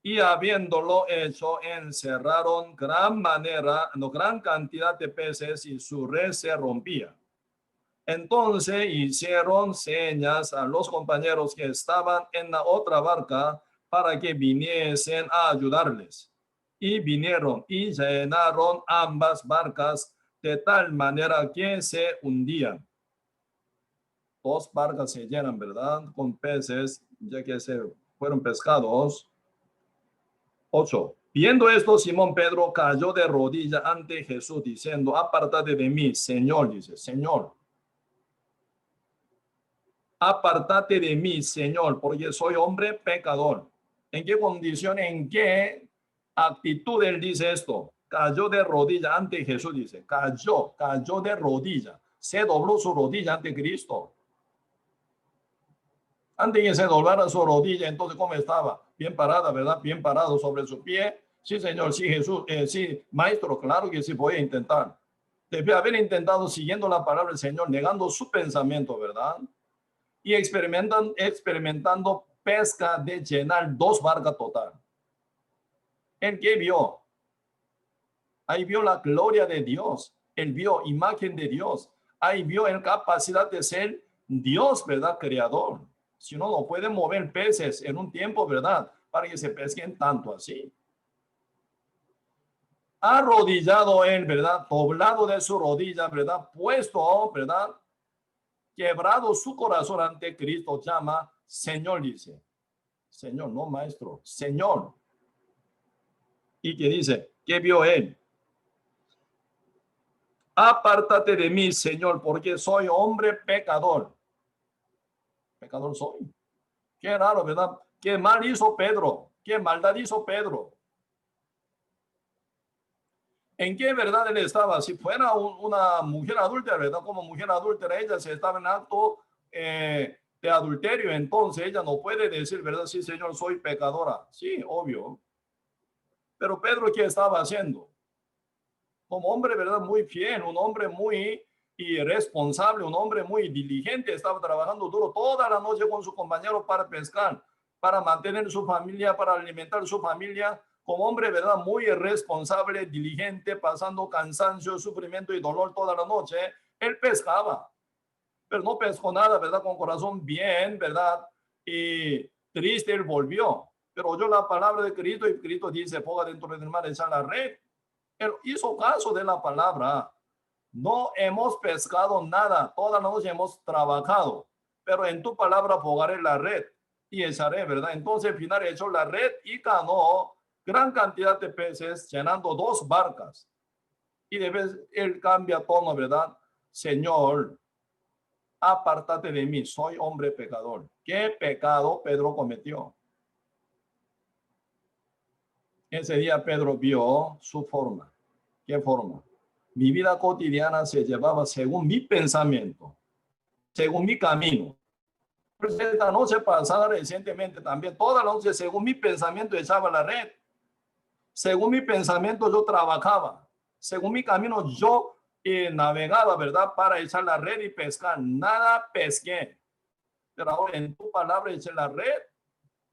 Y habiéndolo hecho, encerraron gran cantidad de peces y su red se rompía. Entonces hicieron señas a los compañeros que estaban en la otra barca para que viniesen a ayudarles. Y vinieron y llenaron ambas barcas de tal manera que se hundían. Dos barcas se llenan, ¿verdad? Con peces, ya que se fueron pescados. 8. Viendo esto, Simón Pedro cayó de rodillas ante Jesús, diciendo: apártate de mí, Señor, dice, Señor. Apártate de mí, Señor, porque soy hombre pecador. ¿En qué condición, en qué actitud él dice esto? Cayó de rodillas ante Jesús, dice. Cayó de rodillas. Se dobló su rodilla ante Cristo. Antes de que se doblara su rodilla, entonces, ¿cómo estaba? Bien parada, ¿verdad? Bien parado sobre su pie. Sí, Señor, sí, Jesús, sí, Maestro, claro que sí voy a intentar. Debe haber intentado siguiendo la palabra del Señor, negando su pensamiento, ¿verdad? Y experimentando pesca de llenar dos barcas total. ¿El que vio? Ahí vio la gloria de Dios. Él vio imagen de Dios. Ahí vio en capacidad de ser Dios, ¿verdad? Creador. Si uno no puede mover peces en un tiempo, ¿verdad? Para que se pesquen tanto así. Arrodillado él, ¿verdad? Doblado de su rodilla, ¿verdad? Puesto, ¿verdad? Quebrado su corazón ante Cristo, llama Señor, dice. Señor, no maestro, Señor. Y que dice, ¿qué vio él? Apártate de mí, Señor, porque soy hombre pecador. Pecador soy. Qué raro, ¿verdad? Qué mal hizo Pedro. Qué maldad hizo Pedro. ¿En qué verdad él estaba? Si fuera una mujer adúltera, ¿verdad? Como mujer adúltera, ella se estaba en acto de adulterio, entonces ella no puede decir, ¿verdad? Sí, Señor, soy pecadora. Sí, obvio. Pero Pedro, ¿qué estaba haciendo? Como hombre, ¿verdad? Muy fiel, un hombre muy irresponsable, un hombre muy diligente, estaba trabajando duro toda la noche con su compañero para pescar, para mantener su familia, para alimentar su familia. Como hombre, ¿verdad? Muy irresponsable, diligente, pasando cansancio, sufrimiento y dolor toda la noche, él pescaba, pero no pescó nada, ¿verdad? Con corazón bien, ¿verdad? Y triste, él volvió. Pero oyó la palabra de Cristo y Cristo dice, ponga dentro del mar, echa la red. Él hizo caso de la palabra. No hemos pescado nada, toda la noche hemos trabajado, pero en tu palabra pongaré la red y echaré, ¿verdad? Entonces al final echó la red y ganó gran cantidad de peces, llenando dos barcas. Y de vez él cambia tono, ¿verdad? Señor, apártate de mí, soy hombre pecador. ¿Qué pecado Pedro cometió? Ese día Pedro vio su forma. ¿Qué forma? Mi vida cotidiana se llevaba según mi pensamiento, según mi camino. Pues esta noche pasada recientemente también, toda la noche, según mi pensamiento, echaba la red. Según mi pensamiento, yo trabajaba. Según mi camino, yo navegaba, ¿verdad? Para echar la red y pescar. Nada pesqué. Pero ahora en tu palabra eché la red.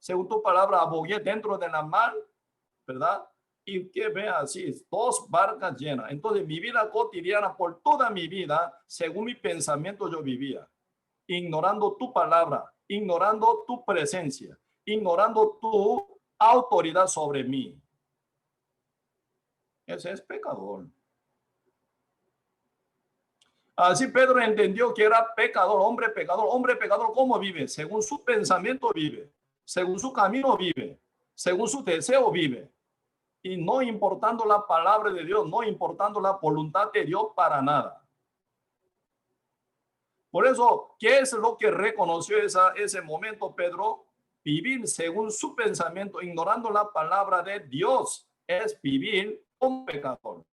Según tu palabra, abogué dentro de la mar, ¿verdad? Y que vea así, dos barcas llenas. Entonces mi vida cotidiana, por toda mi vida, según mi pensamiento yo vivía, ignorando tu palabra, ignorando tu presencia, ignorando tu autoridad sobre mí. Ese es pecador. Así Pedro entendió que era pecador, hombre pecador. Hombre pecador, ¿cómo vive? Según su pensamiento vive, según su camino vive, según su deseo vive. Y no importando la palabra de Dios, no importando la voluntad de Dios para nada. Por eso, ¿qué es lo que reconoció ese momento Pedro? Vivir según su pensamiento, ignorando la palabra de Dios, es vivir como pecador.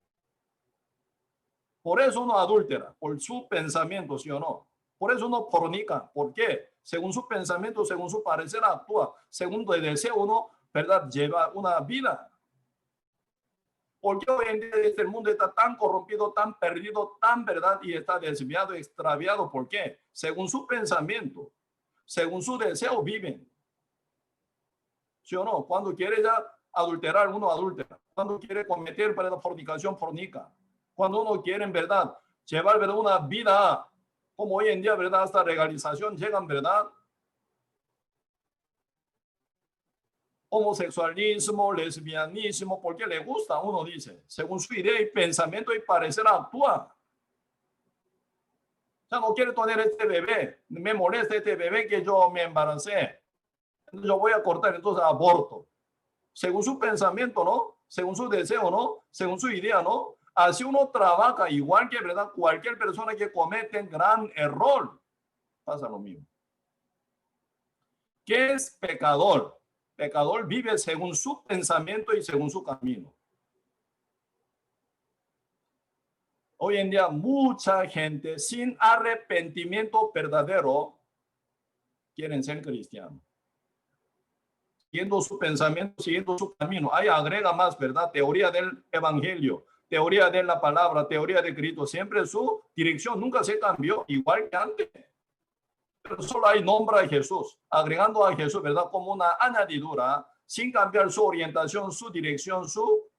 Por eso uno adúltera, por su pensamiento, ¿sí o no? Por eso uno fornica. ¿Por qué? Según su pensamiento, según su parecer actúa. Según el deseo uno, ¿verdad? Lleva una vida. Porque hoy en día este mundo está tan corrompido, tan perdido, tan verdad y está desviado, extraviado. ¿Por qué? Según su pensamiento, según su deseo viven. ¿Sí o no? Cuando quiere ya adulterar, uno adultera. Cuando quiere cometer para la fornicación, fornica. Cuando uno quiere, en verdad, llevar, ¿verdad?, una vida como hoy en día, ¿verdad?, hasta legalización llegan, ¿verdad?, homosexualismo, lesbianismo, porque le gusta, uno dice, según su idea y pensamiento y parecer actúa. Ya no quiere tener este bebé, me molesta este bebé que yo me embaracé, yo voy a cortar, entonces aborto. Según su pensamiento, ¿no? Según su deseo, ¿no? Según su idea, ¿no? Así uno trabaja igual que, ¿verdad?, cualquier persona que comete un gran error. Pasa lo mismo. ¿Qué es pecador? Pecador vive según su pensamiento y según su camino. Hoy en día mucha gente sin arrepentimiento verdadero quieren ser cristianos. Siguiendo su pensamiento, siguiendo su camino. Ahí agrega más, ¿verdad? Teoría del evangelio, teoría de la palabra, teoría de Cristo. Siempre su dirección nunca se cambió, igual que antes. Pero solo hay nombra a Jesús, agregando a Jesús, ¿verdad?, como una añadidura, sin cambiar su orientación, su dirección, su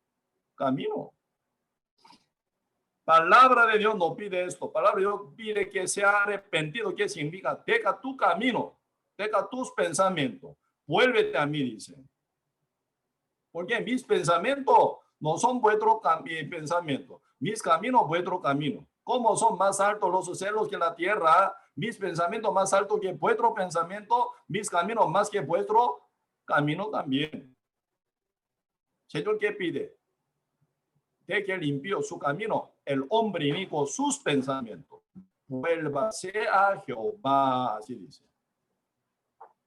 camino. Palabra de Dios no pide esto. Palabra de Dios pide que sea arrepentido. ¿Qué significa? Deja tu camino, deja tus pensamientos, vuélvete a mí, dice. Porque mis pensamientos no son vuestros pensamientos, mis caminos vuestro camino. Como son más altos los cielos que la tierra, mis pensamientos más altos que vuestro pensamiento, mis caminos más que vuestro camino también. Señor, ¿qué pide? De que limpió su camino, el hombre inicuo sus pensamientos. Vuélvase a Jehová, así dice.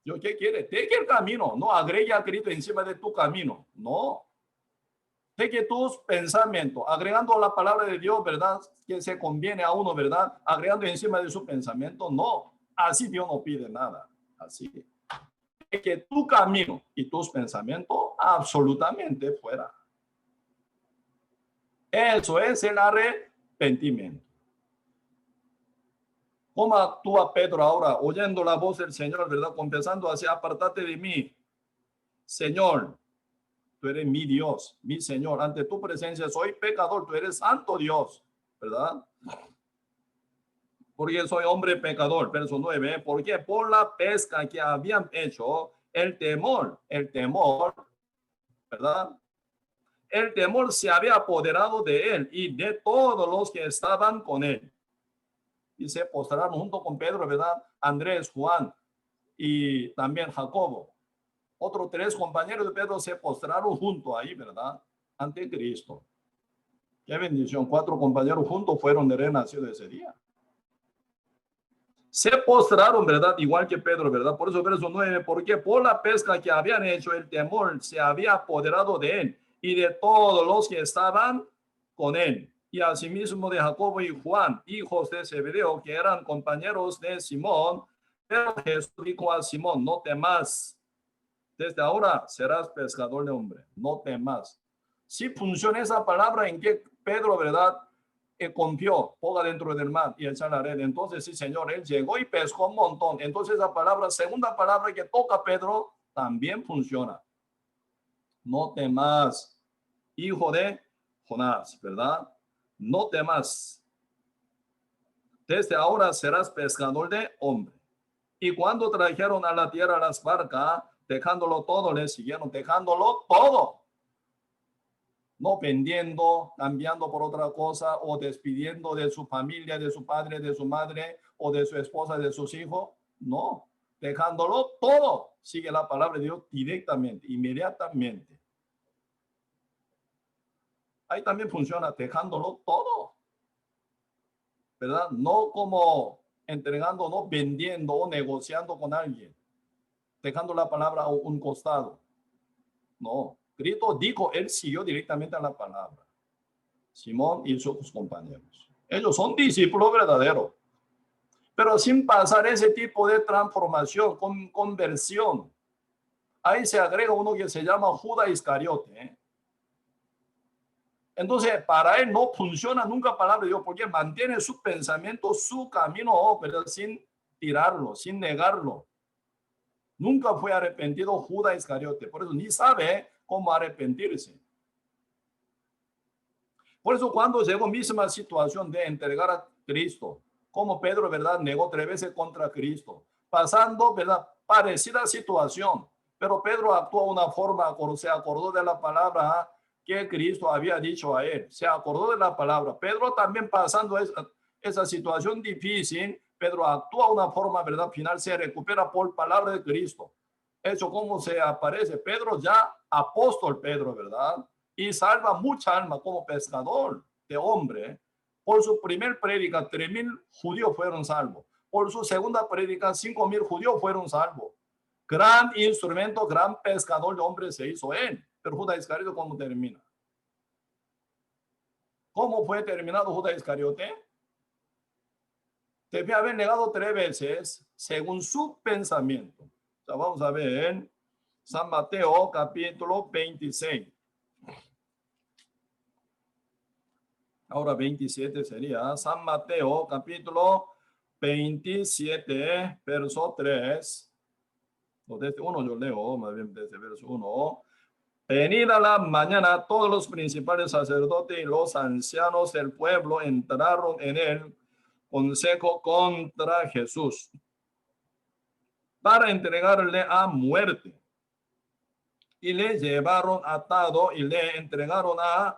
¿Yo qué quiere? De que el camino, no agregue a Cristo encima de tu camino, no. De que tus pensamientos, agregando la palabra de Dios, ¿verdad?, que se conviene a uno, ¿verdad?, agregando encima de su pensamiento, no. Así Dios no pide nada, así. De que tu camino y tus pensamientos absolutamente fuera. Eso es el arrepentimiento. ¿Cómo actúa Pedro ahora, oyendo la voz del Señor, verdad? Confesando así: apártate de mí, Señor, tú eres mi Dios, mi Señor, ante tu presencia soy pecador, tú eres santo Dios, ¿verdad? Porque soy hombre pecador, verso 9, porque por la pesca que habían hecho, el temor, ¿verdad?, el temor se había apoderado de él y de todos los que estaban con él. Y se postraron junto con Pedro, ¿verdad?, Andrés, Juan y también Jacobo. Otros 3 compañeros de Pedro se postraron junto ahí, ¿verdad?, ante Cristo. Qué bendición. 4 compañeros juntos fueron de renacido ese día. Se postraron, ¿verdad?, igual que Pedro, ¿verdad? Por eso verso 9, porque por la pesca que habían hecho, el temor se había apoderado de él y de todos los que estaban con él. Y asimismo de Jacobo y Juan, hijos de Zebedeo, que eran compañeros de Simón. Pero Jesús dijo a Simón: no temas, desde ahora serás pescador de hombres, no temas. Si funciona esa palabra en que Pedro, ¿verdad?, confió, ponga dentro del mar y echar la red. Entonces, sí, Señor, él llegó y pescó un montón. Entonces, la palabra, segunda palabra que toca Pedro, también funciona. No temas, hijo de Jonás, ¿verdad? No temas. Desde ahora serás pescador de hombre. Y cuando trajeron a la tierra las barcas, dejándolo todo, le siguieron, dejándolo todo. No vendiendo, cambiando por otra cosa, o despidiendo de su familia, de su padre, de su madre, o de su esposa, de sus hijos. No, dejándolo todo. Sigue la palabra de Dios directamente, inmediatamente. Ahí también funciona, dejándolo todo, ¿verdad? No como entregando, no vendiendo o negociando con alguien, dejando la palabra a un costado. No, Cristo dijo, él siguió directamente a la palabra. Simón y sus compañeros. Ellos son discípulos verdaderos. Pero sin pasar ese tipo de transformación, conversión, ahí se agrega uno que se llama Judas Iscariote. Entonces, para él no funciona nunca palabra de Dios, porque mantiene su pensamiento, su camino, pero sin tirarlo, sin negarlo. Nunca fue arrepentido Judas Iscariote. Por eso ni sabe cómo arrepentirse. Por eso cuando llegó misma situación de entregar a Cristo, como Pedro, ¿verdad? Negó 3 veces contra Cristo. Pasando, ¿verdad? Parecida situación. Pero Pedro actuó de una forma, se acordó de la palabra que Cristo había dicho a él. Se acordó de la palabra. Pedro también pasando esa situación difícil, Pedro actúa de una forma, ¿verdad? Final se recupera por palabra de Cristo. Eso como se aparece. Pedro ya, apóstol Pedro, ¿verdad? Y salva mucha alma como pescador de hombre. Por su primer prédica, 3,000 judíos fueron salvos. Por su segunda prédica, 5,000 judíos fueron salvos. Gran instrumento, gran pescador de hombres se hizo él. Pero Judas Iscariote, ¿cómo termina? ¿Cómo fue terminado Judas Iscariote? Debía haber negado 3 veces según su pensamiento. O sea, vamos a ver San Mateo capítulo 26. Ahora 27 sería San Mateo capítulo 27, verso 3. Desde 1 yo leo, más bien desde verso 1. Venida la mañana, todos los principales sacerdotes y los ancianos del pueblo entraron en el consejo contra Jesús para entregarle a muerte. Y le llevaron atado y le entregaron a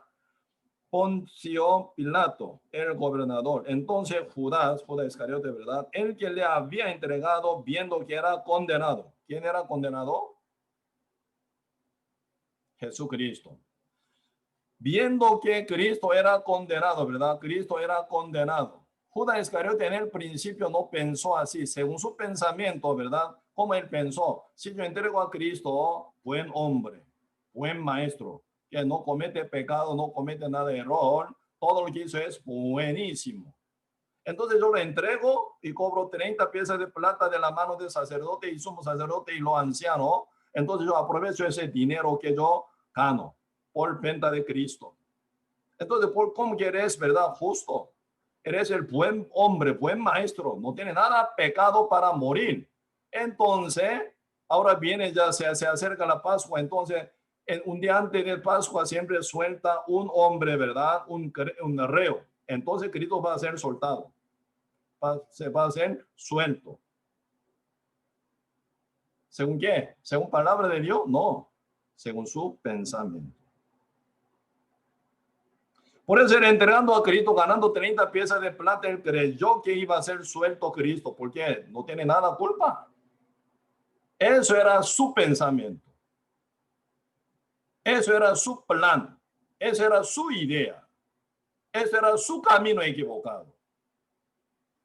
Poncio Pilato, el gobernador. Entonces Judas Iscariote, ¿verdad? El que le había entregado viendo que era condenado. ¿Quién era condenado? Jesucristo. Viendo que Cristo era condenado, ¿verdad? Cristo era condenado. Judas Iscariote en el principio no pensó así, según su pensamiento, ¿verdad? Como él pensó, si yo entrego a Cristo, buen hombre, buen maestro, que no comete pecado, no comete nada de error, todo lo que hizo es buenísimo. Entonces yo le entrego y cobro 30 piezas de plata de la mano del sacerdote y sumo sacerdote y los ancianos. Entonces yo aprovecho ese dinero que yo gano por venta de Cristo. Entonces, por cómo que eres, ¿verdad? Justo. Eres el buen hombre, buen maestro. No tiene nada pecado para morir. Entonces, ahora viene ya, se acerca la Pascua. Entonces, un día antes de Pascua siempre suelta un hombre, ¿verdad? Un reo. Entonces, Cristo va a ser soltado. Se va a ser suelto. ¿Según qué? ¿Según palabra de Dios? No. Según su pensamiento. Por eso, entregando a Cristo, ganando 30 piezas de plata, él creyó que iba a ser suelto Cristo, porque no tiene nada culpa. Eso era su pensamiento. Eso era su plan. Esa era su idea. Ese era su camino equivocado.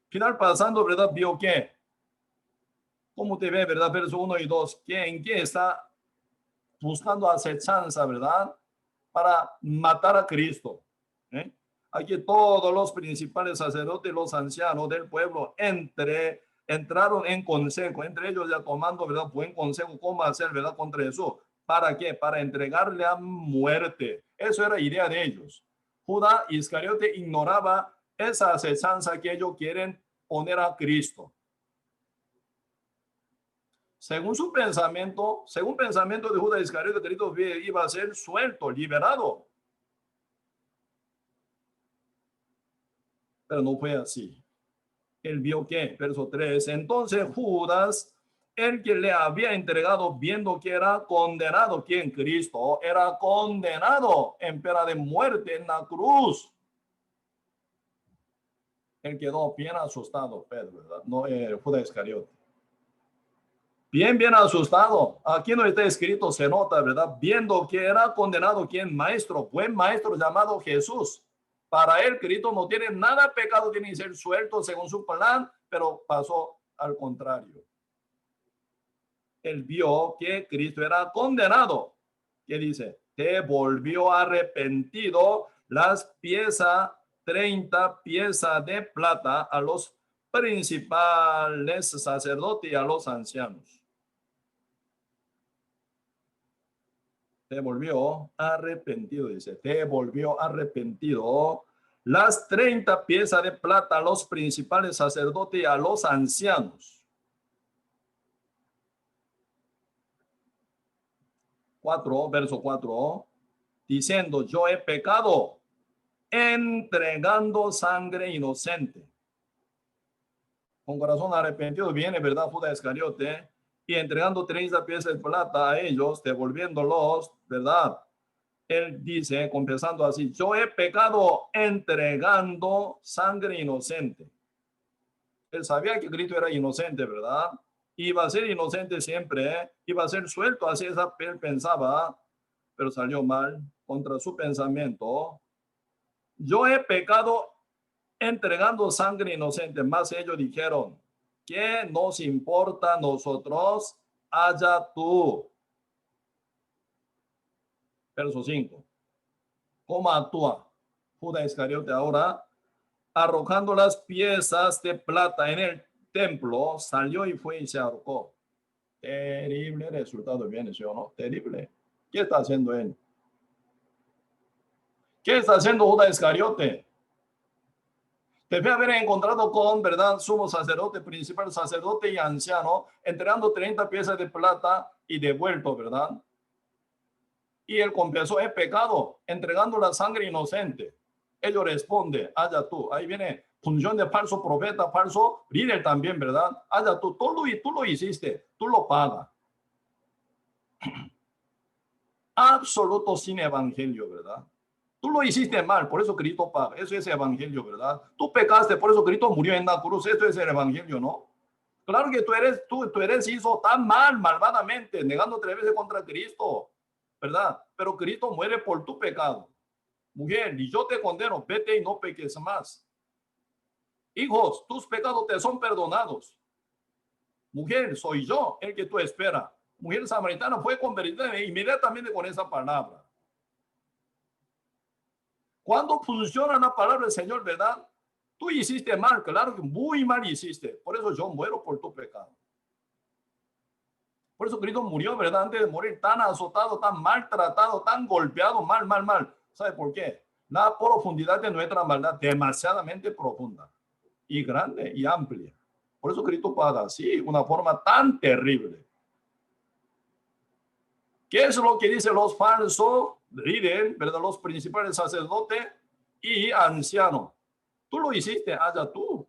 Final pasando, ¿verdad? Vio que, ¿cómo te ve, verdad? Verso 1 y 2, ¿en qué está buscando acechanza, verdad? Para matar a Cristo. Aquí todos los principales sacerdotes, los ancianos del pueblo, entraron en consejo, entre ellos ya tomando, ¿verdad? Buen consejo, cómo hacer, ¿verdad? Contra Jesús. ¿Para qué? Para entregarle a muerte. Eso era idea de ellos. Judas Iscariote ignoraba esa acechanza que ellos quieren poner a Cristo. Según su pensamiento, según pensamiento de Judas Iscariote, Cristo iba a ser suelto, liberado. Pero no fue así. Él vio que, verso 3, entonces Judas, el que le había entregado, viendo que era condenado, quien Cristo era condenado en pena de muerte en la cruz. Él quedó bien asustado, Pedro, ¿verdad? No, Judas Iscariote. Bien asustado. Aquí no está escrito, se nota, ¿verdad? Viendo que era condenado, quien maestro, buen maestro llamado Jesús. Para él, Cristo no tiene nada pecado, tiene que ser suelto según su plan, pero pasó al contrario. Él vio que Cristo era condenado. ¿Qué dice? Te volvió arrepentido las piezas, 30 piezas de plata a los principales sacerdotes y a los ancianos. Te volvió arrepentido, dice, te volvió arrepentido las 30 piezas de plata a los principales sacerdotes y a los ancianos. 4, verso 4, diciendo, yo he pecado entregando sangre inocente. Con corazón arrepentido viene, ¿verdad? Judas Iscariote, y entregando 30 piezas de plata a ellos, devolviéndolos, ¿verdad? Él dice, confesando así, yo he pecado entregando sangre inocente. Él sabía que Cristo era inocente, ¿verdad? Iba a ser inocente siempre, iba a ser suelto, así él pensaba, pero salió mal contra su pensamiento. Yo he pecado entregando sangre inocente, más ellos dijeron, ¿qué nos importa a nosotros? Allá tú. Verso 5. ¿Cómo actúa Judas Iscariote ahora? Arrojando las piezas de plata en el templo, salió y fue y se ahorcó. Terrible resultado viene, ¿sí o no? Terrible. ¿Qué está haciendo él? ¿Qué está haciendo Judas Iscariote? Debe haber encontrado con, ¿verdad?, sumo sacerdote, principal sacerdote y anciano, entregando 30 piezas de plata y devuelto, ¿verdad? Y él confesó, he pecado, entregando la sangre inocente. Ellos responde, allá tú. Ahí viene función de falso profeta, falso líder también, ¿verdad? Allá tú, tú lo hiciste, tú lo pagas. Absoluto sin evangelio, ¿verdad? Tú lo hiciste mal, por eso Cristo paga. Eso es evangelio, ¿verdad? Tú pecaste, por eso Cristo murió en la cruz. Esto es el evangelio, ¿no? Claro que tú eres hizo tan mal, malvadamente, negando 3 veces contra Cristo, ¿verdad? Pero Cristo muere por tu pecado. Mujer, y yo te condeno, vete y no peques más. Hijos, tus pecados te son perdonados. Mujer, soy yo el que tú esperas. Mujer samaritana fue convertida inmediatamente con esa palabra. Cuando funciona la palabra del Señor, ¿verdad? Tú hiciste mal, claro que muy mal hiciste. Por eso yo muero por tu pecado. Por eso Cristo murió, ¿verdad? Antes de morir, tan azotado, tan maltratado, tan golpeado, mal. ¿Sabe por qué? La profundidad de nuestra maldad, demasiadamente profunda y grande y amplia. Por eso Cristo paga así, una forma tan terrible. ¿Qué es lo que dicen los falsos líderes, ¿verdad? Los principales sacerdotes y ancianos? Tú lo hiciste, allá tú.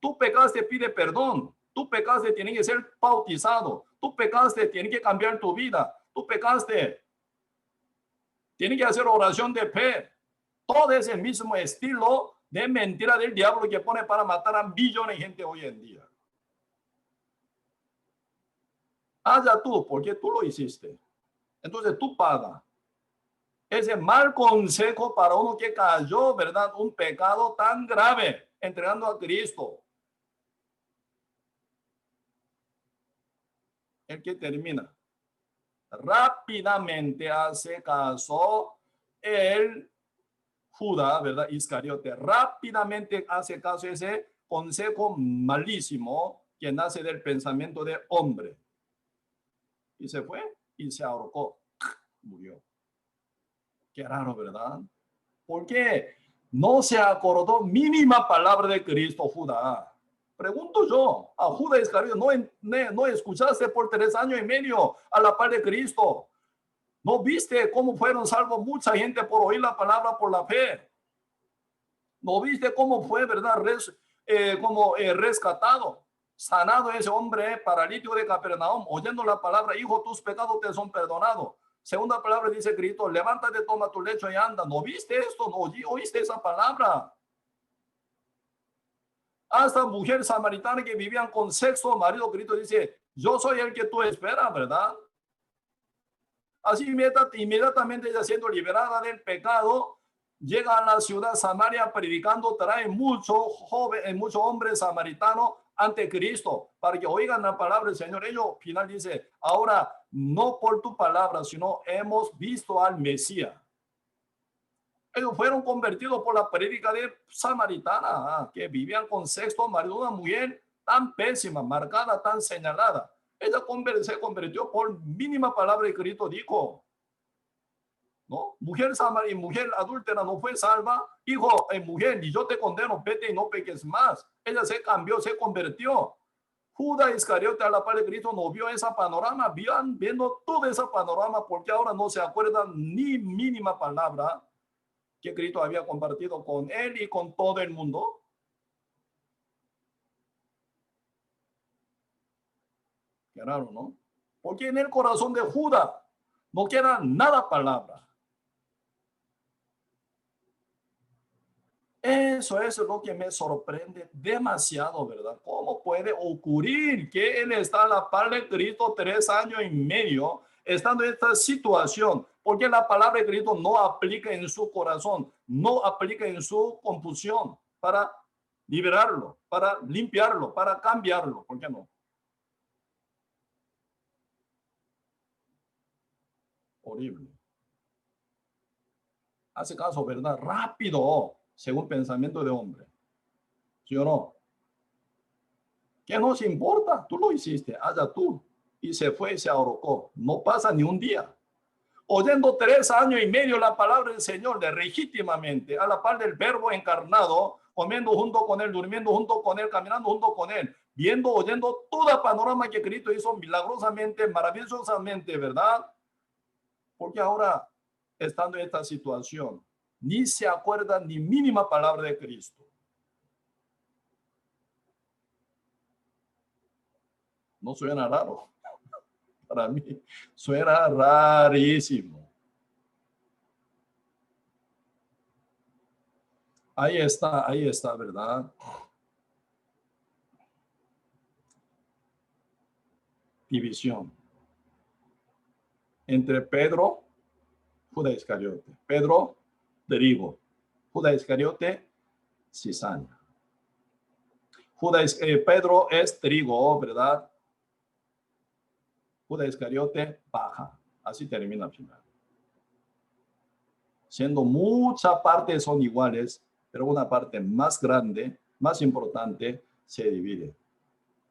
Tú pecaste, pide perdón. Tú pecaste, tienes que ser bautizado. Tú pecaste, tienes que cambiar tu vida. Tú pecaste, tienes que hacer oración de fe. Todo ese mismo estilo de mentira del diablo que pone para matar a millones de gente hoy en día. Allá tú, porque tú lo hiciste. Entonces tú pagas. Ese mal consejo para uno que cayó, ¿verdad? Un pecado tan grave, entregando a Cristo. El que termina. Rápidamente hace caso el Judas, ¿verdad? Iscariote. Rápidamente hace caso ese consejo malísimo que nace del pensamiento de hombre. Y se fue y se ahorcó. Murió. Qué raro, ¿verdad? ¿Por qué no se acordó mínima palabra de Cristo, Judas? Pregunto yo, a Judas Iscariote, no escuchaste por 3 años y medio a la par de Cristo. ¿No viste cómo fueron salvos mucha gente por oír la palabra por la fe? ¿No viste cómo fue, verdad, rescatado, sanado ese hombre paralítico de Capernaum, oyendo la palabra, hijo, tus pecados te son perdonados? Segunda palabra dice Cristo, levántate, toma tu lecho y anda. ¿No viste esto? ¿No oíste esa palabra? Hasta mujer samaritana que vivían con sexo marido, Cristo dice, yo soy el que tú esperas, ¿verdad? Así inmediatamente ella siendo liberada del pecado, llega a la ciudad Samaria predicando, trae muchos hombres samaritanos ante Cristo para que oigan la palabra del Señor. Ellos final dice, ahora no por tu palabra, sino hemos visto al Mesías. Ellos fueron convertidos por la prédica de samaritana, que vivían con sexto marido, una mujer tan pésima, marcada, tan señalada. Ella se convirtió por mínima palabra de Cristo dijo, ¿no? Mujer samaritana y mujer adúltera no fue salva. Hijo, mujer, y yo te condeno, vete y no peques más. Ella se cambió, se convirtió. Judas Iscariote a la par de Cristo no vio esa panorama, viendo todo ese panorama, porque ahora no se acuerdan ni mínima palabra que Cristo había compartido con él y con todo el mundo. Qué raro, ¿no? Porque en el corazón de Judas no queda nada palabra. Eso es lo que me sorprende demasiado, ¿verdad? ¿Cómo puede ocurrir que él está a la par de Cristo 3 años y medio, estando en esta situación? Porque la palabra de Cristo no aplica en su corazón, no aplica en su confusión para liberarlo, para limpiarlo, para cambiarlo. ¿Por qué no? Horrible. Hace caso, ¿verdad? Rápido, según pensamiento de hombre. ¿Sí o no? ¿Qué nos importa? Tú lo hiciste, allá tú. Y se fue y se ahorcó. No pasa ni un día. Oyendo 3 años y medio la palabra del Señor legítimamente, a la par del verbo encarnado, comiendo junto con él, durmiendo junto con él, caminando junto con él, viendo, oyendo todo el panorama que Cristo hizo milagrosamente, maravillosamente, ¿verdad? Porque ahora, estando en esta situación, ni se acuerda ni mínima palabra de Cristo. ¿No suena raro? Para mí suena rarísimo. Ahí está, ¿verdad? División entre Pedro, Judas Iscariote. Pedro, trigo. Judas Iscariote, cizaña. Pedro es trigo, ¿verdad? Judas Iscariote, paja. Así termina al final. Siendo muchas partes son iguales, pero una parte más grande, más importante, se divide.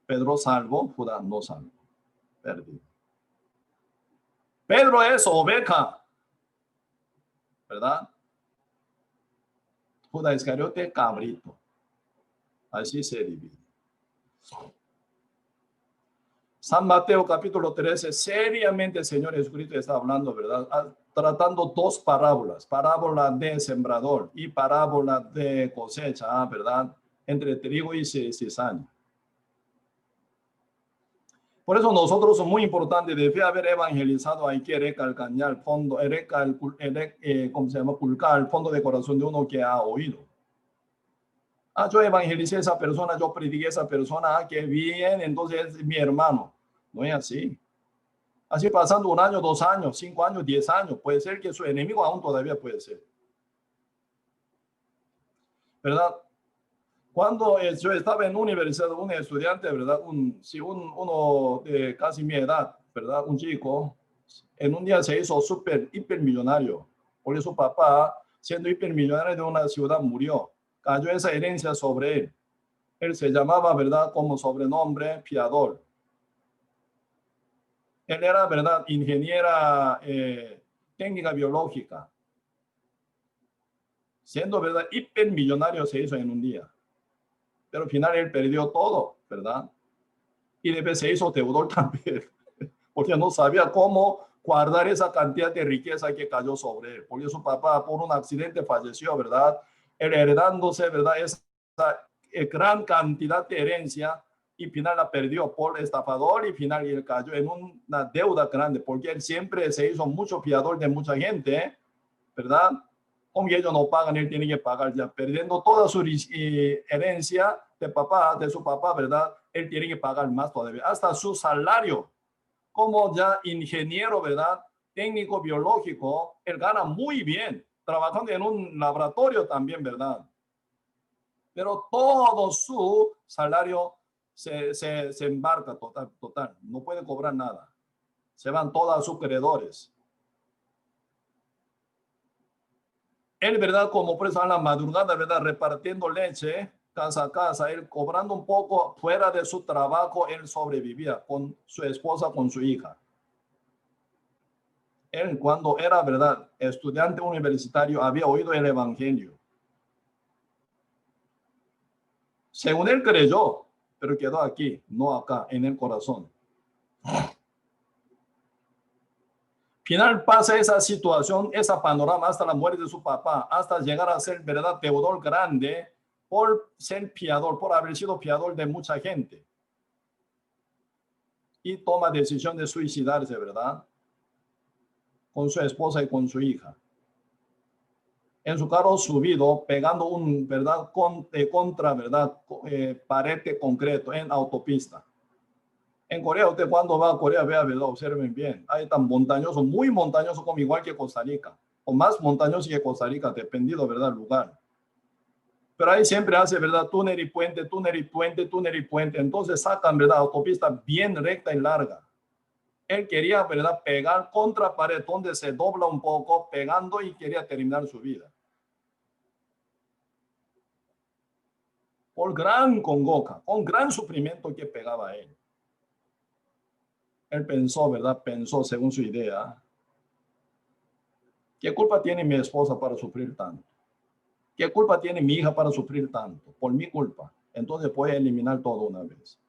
Pedro salvo, Judas no salvo. Perdido. Pedro es oveja, ¿verdad? Judas Iscariote, cabrito. Así se divide. San Mateo capítulo 13, seriamente el Señor Jesucristo está hablando, ¿verdad? Tratando dos parábolas, parábola de sembrador y parábola de cosecha, ¿verdad? Entre trigo y cizaña. Por eso nosotros es muy importante, debe haber evangelizado, hay que recalcar el fondo, ¿cómo se llama? Culcar el fondo de corazón de uno que ha oído. Yo evangelicé a esa persona, yo prediqué a esa persona, que bien, entonces es mi hermano. No es así. Así pasando 1 año, 2 años, 5 años, 10 años, puede ser que su enemigo aún todavía puede ser. ¿Verdad? Cuando yo estaba en universidad, un estudiante, ¿verdad? Uno de casi mi edad, ¿verdad? Un chico, en un día se hizo hipermillonario, porque su papá, siendo hipermillonario de una ciudad, murió. Cayó esa herencia sobre él. Él se llamaba, ¿verdad? Como sobrenombre, Piador. Él era, ¿verdad? Ingeniera técnica biológica. Siendo, ¿verdad? Hipermillonario se hizo en un día. Pero al final él perdió todo, ¿verdad? Y después se hizo deudor también, porque no sabía cómo guardar esa cantidad de riqueza que cayó sobre él. Porque su papá por un accidente falleció, ¿verdad? Él heredándose, ¿verdad? Esa gran cantidad de herencia y al final la perdió por estafador y al final él cayó en una deuda grande, porque él siempre se hizo mucho fiador de mucha gente, ¿verdad? Como ellos no pagan, él tiene que pagar ya, perdiendo toda su herencia de su papá, ¿verdad? Él tiene que pagar más todavía, hasta su salario, como ya ingeniero, ¿verdad? Técnico biológico, él gana muy bien, trabajando en un laboratorio también, ¿verdad? Pero todo su salario se embarca total, no puede cobrar nada. Se van todos sus acreedores. Él, ¿verdad? Como por eso a la madrugada, ¿verdad? Repartiendo leche casa a casa, él cobrando un poco fuera de su trabajo, él sobrevivía con su esposa, con su hija. Él, cuando era, ¿verdad? Estudiante universitario, había oído el evangelio. Según él creyó, pero quedó aquí, no acá, en el corazón. Final pasa esa situación, esa panorama hasta la muerte de su papá, hasta llegar a ser, ¿verdad?, deudor grande por ser fiador, por haber sido fiador de mucha gente. Y toma decisión de suicidarse, ¿verdad?, con su esposa y con su hija. En su carro subido, pegando un, ¿verdad?, contra, ¿verdad?, pared de concreto en autopista. En Corea, usted cuando va a Corea, vea, ¿verdad?, observen bien. Hay tan montañoso, muy montañoso como igual que Costa Rica, o más montañoso que Costa Rica, dependiendo, ¿verdad?, del lugar. Pero ahí siempre hace, ¿verdad?, túnel y puente, túnel y puente, túnel y puente. Entonces sacan, ¿verdad?, autopista bien recta y larga. Él quería, ¿verdad?, pegar contra pared donde se dobla un poco, pegando, y quería terminar su vida. Por gran congoja, con gran sufrimiento que pegaba a él. Él pensó, ¿verdad?, pensó según su idea, ¿qué culpa tiene mi esposa para sufrir tanto? ¿Qué culpa tiene mi hija para sufrir tanto? Por mi culpa. Entonces voy a eliminar todo una vez.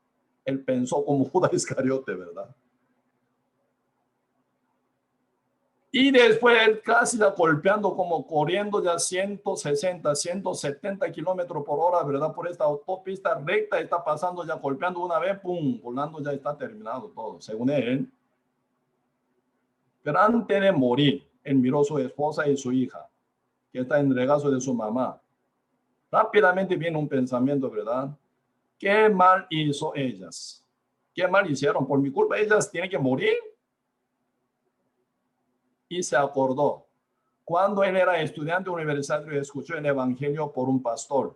Él pensó como Judas Iscariote, ¿verdad? Y después él casi ya golpeando, como corriendo ya 160, 170 kilómetros por hora, ¿verdad? Por esta autopista recta está pasando ya, golpeando una vez, pum, volando, ya está terminado todo, según él. Pero antes de morir, él miró a su esposa y su hija, que está en el regazo de su mamá. Rápidamente viene un pensamiento, ¿verdad? ¿Qué mal hizo ellas? ¿Qué mal hicieron? Por mi culpa, ellas tienen que morir. Y se acordó. Cuando él era estudiante universitario y escuchó el evangelio por un pastor,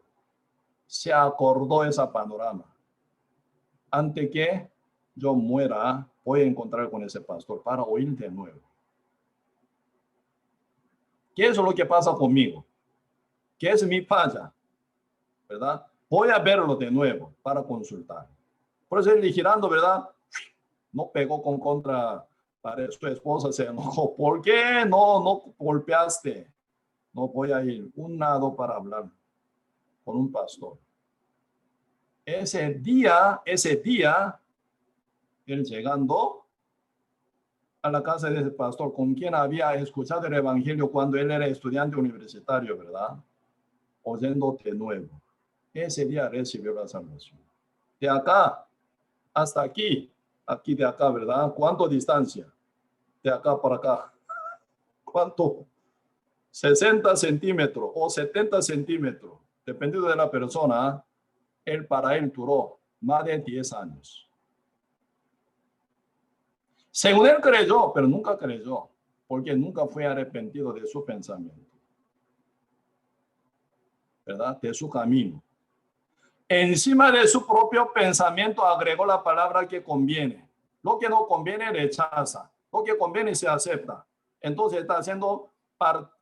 se acordó ese panorama. Antes que yo muera, voy a encontrar con ese pastor para oír de nuevo. ¿Qué es lo que pasa conmigo? ¿Qué es mi falla? ¿Verdad? Voy a verlo de nuevo para consultar. Por eso él girando, ¿verdad? No pegó con contra para su esposa, se enojó. ¿Por qué no golpeaste? No voy a ir un lado para hablar con un pastor. Ese día, él llegando a la casa de ese pastor con quien había escuchado el evangelio cuando él era estudiante universitario, ¿verdad? Oyendo de nuevo. Ese día recibió la salvación. De acá hasta aquí de acá, ¿verdad? ¿Cuánto distancia? De acá para acá. ¿Cuánto? 60 centímetros o 70 centímetros, dependiendo de la persona. Para él duró más de 10 años. Según él creyó, pero nunca creyó, porque nunca fue arrepentido de su pensamiento, ¿verdad? De su camino. Encima de su propio pensamiento agregó la palabra que conviene. Lo que no conviene rechaza, lo que conviene se acepta. Entonces está haciendo,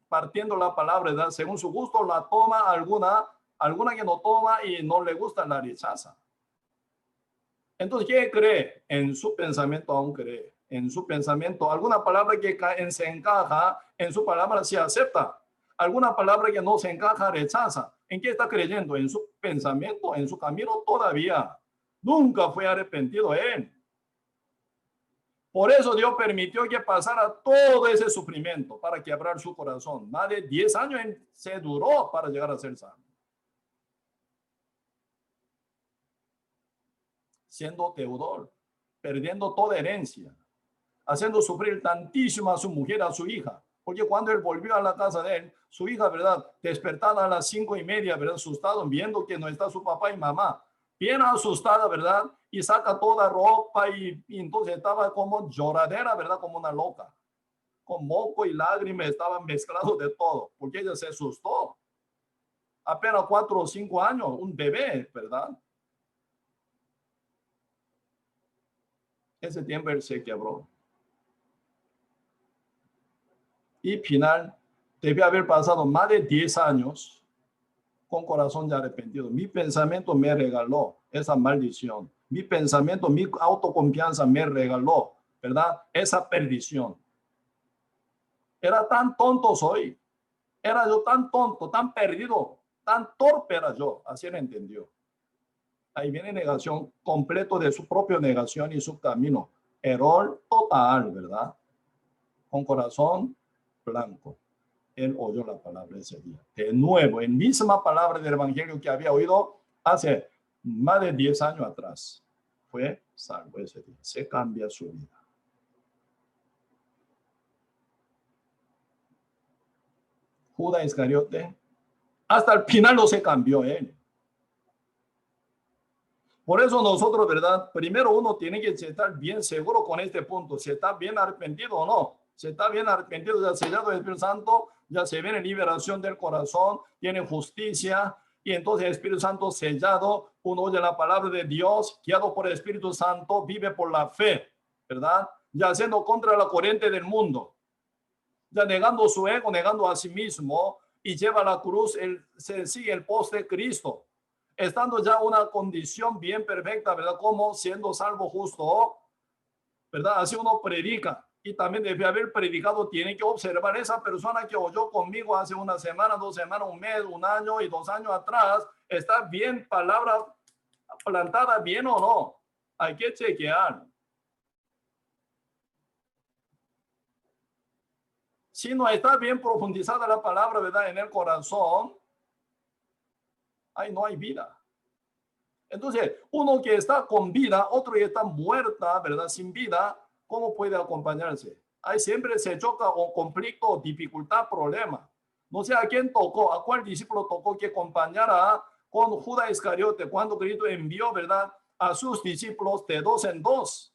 partiendo la palabra, ¿verdad? Según su gusto la toma, alguna que no toma y no le gusta la rechaza. Entonces, ¿qué cree? En su pensamiento aún cree. En su pensamiento, alguna palabra que se encaja, en su palabra se acepta. Alguna palabra que no se encaja, rechaza. ¿En qué está creyendo? En su pensamiento, en su camino todavía. Nunca fue arrepentido él. Por eso Dios permitió que pasara todo ese sufrimiento para quebrar su corazón. Más de 10 años se duró para llegar a ser sano. Siendo deudor, perdiendo toda herencia, haciendo sufrir tantísimo a su mujer, a su hija, porque cuando él volvió a la casa de él, su hija, ¿verdad?, despertada a las 5:30, ¿verdad?, asustado, viendo que no está su papá y mamá, bien asustada, ¿verdad?, y saca toda ropa y entonces estaba como lloradera, ¿verdad?, como una loca, con moco y lágrimas, estaban mezclados de todo, porque ella se asustó. Apenas 4 o 5 años, un bebé, ¿verdad? Ese tiempo él se quebró. Y final, debe haber pasado más de 10 años con corazón ya arrepentido. Mi pensamiento me regaló esa maldición. Mi pensamiento, mi autoconfianza me regaló, ¿verdad?, esa perdición. Era tan tonto soy. Era yo tan tonto, tan perdido, tan torpe era yo. Así él entendió. Ahí viene negación completo de su propia negación y su camino. Error total, ¿verdad? Con corazón blanco. Él oyó la palabra ese día. De nuevo, en misma palabra del evangelio que había oído hace más de 10 años atrás. Fue salvo ese día. Se cambia su vida. Judas Iscariote, hasta el final no se cambió él. Por eso nosotros, ¿verdad? Primero uno tiene que estar bien seguro con este punto. Si está bien arrepentido o no. Si está bien arrepentido, ya sellado del Espíritu Santo, ya se viene liberación del corazón, tiene justicia. Y entonces el Espíritu Santo sellado, uno oye la palabra de Dios, guiado por el Espíritu Santo, vive por la fe, ¿verdad? Ya siendo contra la corriente del mundo. Ya negando su ego, negando a sí mismo y lleva la cruz, se sigue el post de Cristo. Estando ya una condición bien perfecta, ¿verdad? Como siendo salvo justo, ¿verdad? Así uno predica y también debe haber predicado, tiene que observar esa persona que oyó conmigo hace una semana, 2 semanas, un mes, un año y 2 años atrás, ¿está bien palabra plantada bien o no? Hay que chequear. Si no está bien profundizada la palabra, ¿verdad? En el corazón, ahí no hay vida. Entonces, uno que está con vida, otro que está muerta, ¿verdad? Sin vida, ¿cómo puede acompañarse? Ahí siempre se choca con conflicto, dificultad, problema. No sé a quién tocó, a cuál discípulo tocó que acompañara con Judas Iscariote cuando Cristo envió, ¿verdad? A sus discípulos de 2 en 2.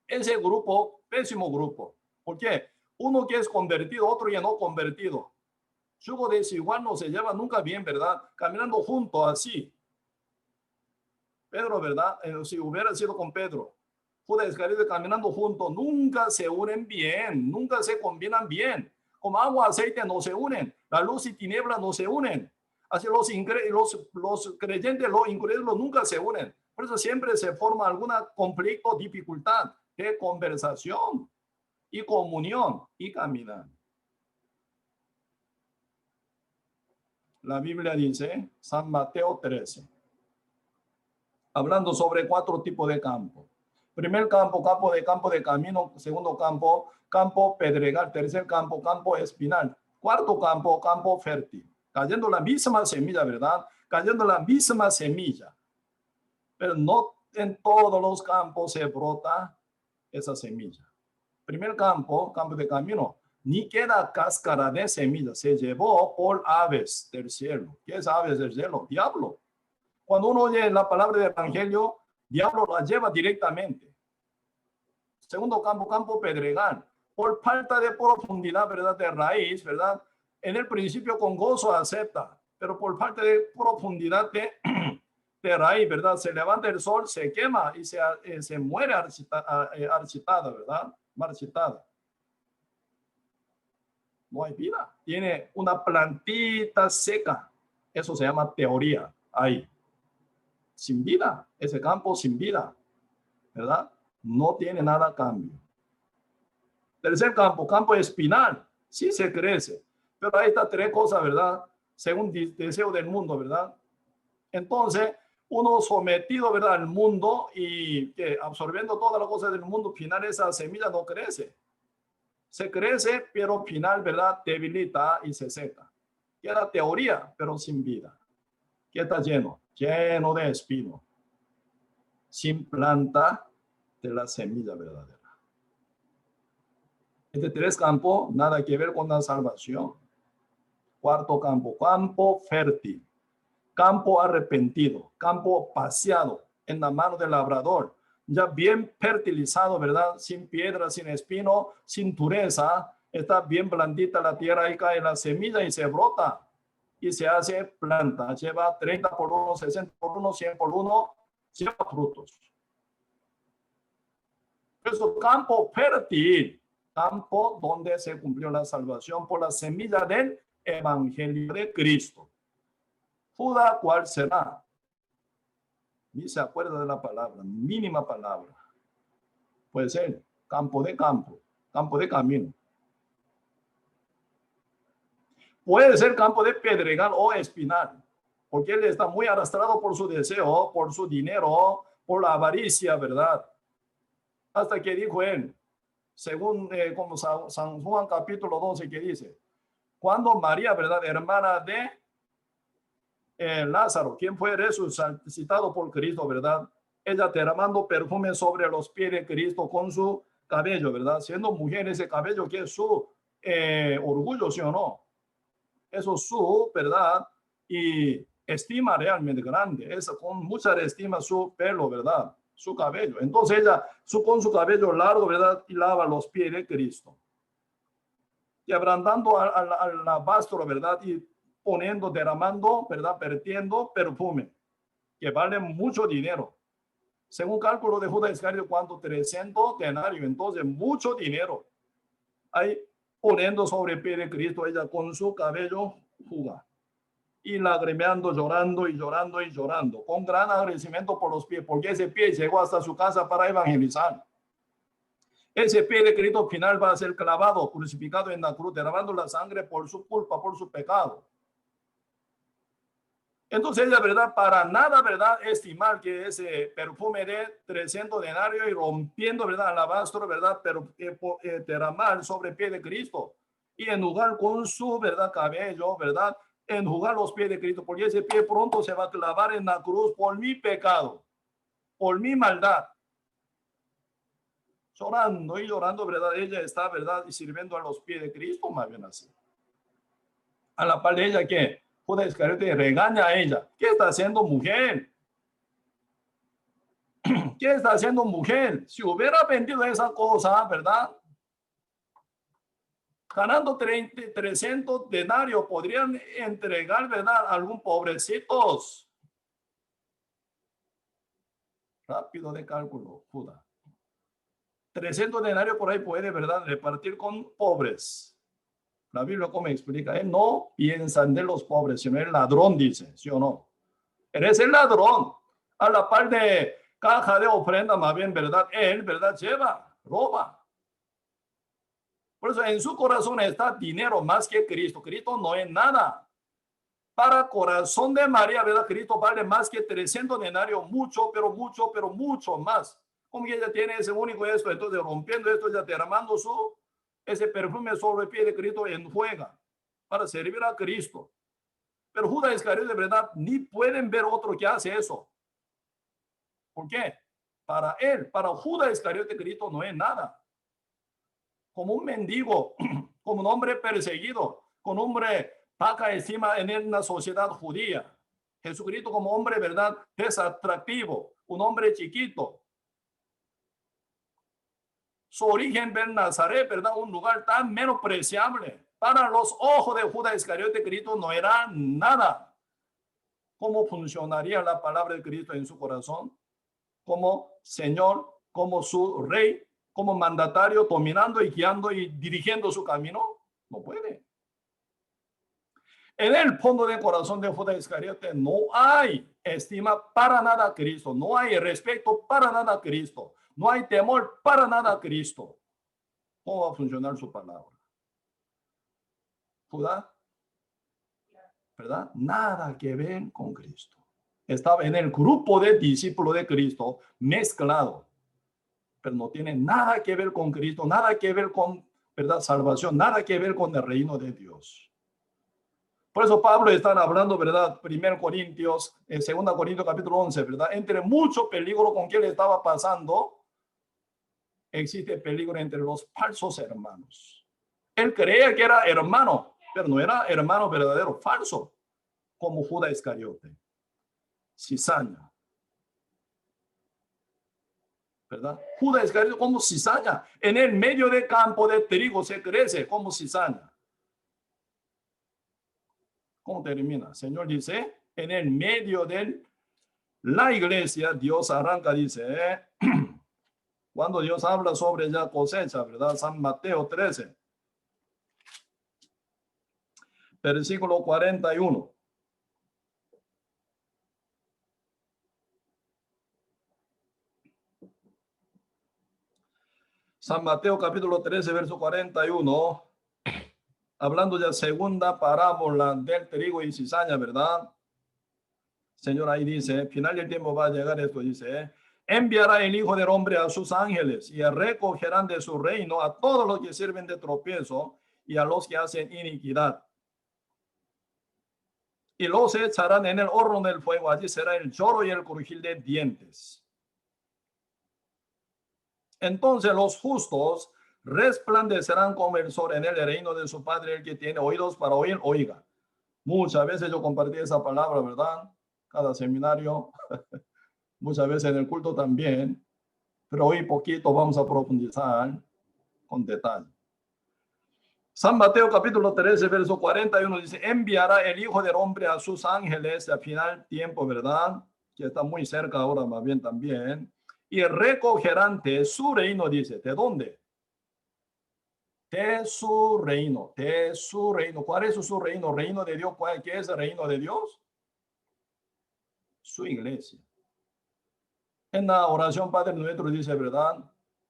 Ese grupo, pésimo grupo. ¿Por qué? Uno que es convertido, otro ya no convertido. Yugo desigual no se lleva nunca bien, ¿verdad? Caminando juntos así. Pedro, ¿verdad? Si hubiera sido con Pedro, Judas Iscariote caminando juntos, nunca se unen bien, nunca se combinan bien. Como agua y aceite no se unen, la luz y tinieblas no se unen. Así los creyentes, los incrédulos nunca se unen. Por eso siempre se forma algún conflicto, dificultad de conversación y comunión y caminar. La Biblia dice, San Mateo 13, hablando sobre 4 tipos de campo. Primer campo, campo de camino. Segundo campo, campo pedregal. Tercer campo, campo espinal. Cuarto campo, campo fértil. Cayendo la misma semilla, ¿verdad? Cayendo la misma semilla. Pero no en todos los campos se brota esa semilla. Primer campo, campo de camino. Ni queda cáscara de semilla. Se llevó por aves del cielo. ¿Qué es aves del cielo? Diablo. Cuando uno oye la palabra del evangelio, diablo la lleva directamente. Segundo campo, campo pedregal. Por falta de profundidad, ¿verdad? De raíz, ¿verdad? En el principio con gozo acepta, pero por falta de profundidad de raíz, ¿verdad? Se levanta el sol, se quema y se muere architada, ¿verdad? Marchitada. No hay vida. Tiene una plantita seca. Eso se llama teoría. Ahí. Sin vida. Ese campo sin vida. ¿Verdad? No tiene nada a cambio. Tercer campo, campo espinal. Sí se crece. Pero ahí está 3 cosas, ¿verdad? Según deseo del mundo, ¿verdad? Entonces, uno sometido, ¿verdad? Al mundo y que absorbiendo todas las cosas del mundo, final esa semilla no crece. Se crece, pero final, ¿verdad? Debilita y se seca. Queda teoría, pero sin vida. ¿Qué está lleno? Lleno de espino. Sin planta de la semilla verdadera. Este 3 campo, nada que ver con la salvación. Cuarto campo, campo fértil. Campo arrepentido, campo paseado en la mano del labrador, ya bien fertilizado, ¿verdad? Sin piedra, sin espino, sin dureza, está bien blandita la tierra, ahí cae la semilla y se brota y se hace planta, lleva 30 por 1, 60 por 1, 100 por 1, lleva frutos. Eso campo fértil, campo donde se cumplió la salvación por la semilla del evangelio de Cristo. Judas, ¿cuál será? Ni se acuerda de la palabra, mínima palabra. Puede ser campo de camino. Puede ser campo de pedregal o espinal. porque él está muy arrastrado por su deseo, por su dinero, por la avaricia, ¿verdad? Hasta que dijo él, según como San Juan capítulo 12, que dice, cuando María, ¿verdad? Hermana de Lázaro, quien fue resucitado por Cristo, ¿verdad? Ella derramando perfume sobre los pies de Cristo con su cabello, ¿verdad? Siendo mujer, ese cabello que es su orgullo, ¿sí o no? Eso es su, ¿verdad? Y estima realmente grande. Es con mucha estima su pelo, ¿verdad? Su cabello. Entonces ella con su cabello largo, ¿verdad? Y lava los pies de Cristo. Y abrandando al alabastro, ¿verdad? Y poniendo, derramando, ¿verdad? Vertiendo perfume, que vale mucho dinero. Según cálculo de Judas Iscariote, ¿cuánto? 300 denarios. Entonces, mucho dinero. Ahí poniendo sobre el pie de Cristo, ella con su cabello juga. Y lagrimeando, llorando y llorando y llorando, con gran agradecimiento por los pies, porque ese pie llegó hasta su casa para evangelizar. Ese pie de Cristo final va a ser clavado, crucificado en la cruz, derramando la sangre por su culpa, por su pecado. Entonces ella, ¿verdad? Para nada, ¿verdad? Estimar que ese perfume de 300 denarios y rompiendo, ¿verdad? Alabastro, ¿verdad? Pero derramar sobre el pie de Cristo y enjugar con su, ¿verdad? Cabello, ¿verdad? Enjugar los pies de Cristo, porque ese pie pronto se va a clavar en la cruz por mi pecado, por mi maldad. Llorando y llorando, ¿verdad? Ella está, ¿verdad? Y sirviendo a los pies de Cristo, más bien así. A la par de ella, ¿qué? Judas Iscariote regaña a ella. ¿Qué está haciendo, mujer? ¿Qué está haciendo, mujer? Si hubiera vendido esa cosa, ¿verdad? Ganando 300 denarios, podrían entregar, ¿verdad? A algún pobrecitos. Rápido de cálculo, Judas. 300 denarios por ahí puede, ¿verdad? Repartir con pobres. La Biblia, ¿cómo explica? Él no piensa de los pobres, sino el ladrón, dice, ¿sí o no? Eres el ladrón. A la par de caja de ofrenda, más bien, ¿verdad? Él, ¿verdad? Lleva, roba. Por eso en su corazón está dinero más que Cristo. Cristo no es nada. Para corazón de María, ¿verdad? Cristo vale más que 300 denarios, mucho, pero mucho más. Como que ella tiene ese único esto, entonces rompiendo esto, ya derramando ese perfume sobre el pie de Cristo en fuego para servir a Cristo. Pero Judas Iscariote, de verdad, ni pueden ver otro que hace eso. ¿Por qué? Para él, para Judas Iscariote, Cristo no es nada. Como un mendigo, como un hombre perseguido, con un hombre baja estima en una sociedad judía. Jesucristo como hombre, ¿verdad? Es atractivo, un hombre chiquito. Su origen en Nazaret, ¿verdad? Un lugar tan menospreciable. Para los ojos de Judas Iscariote, Cristo no era nada. ¿Cómo funcionaría la palabra de Cristo en su corazón? Como Señor, como su rey, como mandatario, dominando y guiando y dirigiendo su camino. No puede. En el fondo del corazón de Judas Iscariote no hay estima para nada a Cristo, no hay respeto para nada a Cristo, no hay temor para nada a Cristo. ¿Cómo va a funcionar su palabra? Judas, ¿verdad? Nada que ver con Cristo. Estaba en el grupo de discípulos de Cristo mezclado, pero no tiene nada que ver con Cristo, nada que ver con, ¿verdad? Salvación, nada que ver con el reino de Dios. Por eso Pablo está hablando, ¿verdad? 1 Corintios, 2 Corintios capítulo 11, ¿verdad? Entre mucho peligro con que le estaba pasando, existe peligro entre los falsos hermanos. Él creía que era hermano, pero no era hermano verdadero, falso, como Judas Iscariote. Cizaña. ¿Verdad? Judas Iscariote como cizaña. En el medio del campo de trigo se crece como cizaña. ¿Cómo termina? El Señor dice, en el medio de la iglesia, Dios arranca, dice, cuando Dios habla sobre la cosecha, ¿verdad? San Mateo 13, versículo 41. San Mateo capítulo 13, verso 41. Hablando de la segunda parábola del trigo y cizaña, ¿verdad? Señor ahí dice, final del tiempo va a llegar esto, dice, enviará el Hijo del Hombre a sus ángeles y recogerán de su reino a todos los que sirven de tropiezo y a los que hacen iniquidad. Y los echarán en el horno del fuego, allí será el lloro y el crujir de dientes. Entonces los justos resplandecerán como el sol en el reino de su Padre. El que tiene oídos para oír, oiga. Muchas veces yo compartí esa palabra, ¿verdad? Cada seminario, muchas veces en el culto también, pero hoy poquito vamos a profundizar con detalle. San Mateo capítulo 13, verso 41 dice, enviará el Hijo del Hombre a sus ángeles al final tiempo, ¿verdad? Que está muy cerca ahora más bien también. Y recogerán de su reino, dice, ¿de dónde? De su reino, de su reino. ¿Cuál es su reino? ¿Reino de Dios? ¿Qué es el reino de Dios? Su iglesia. En la oración Padre Nuestro dice, ¿verdad?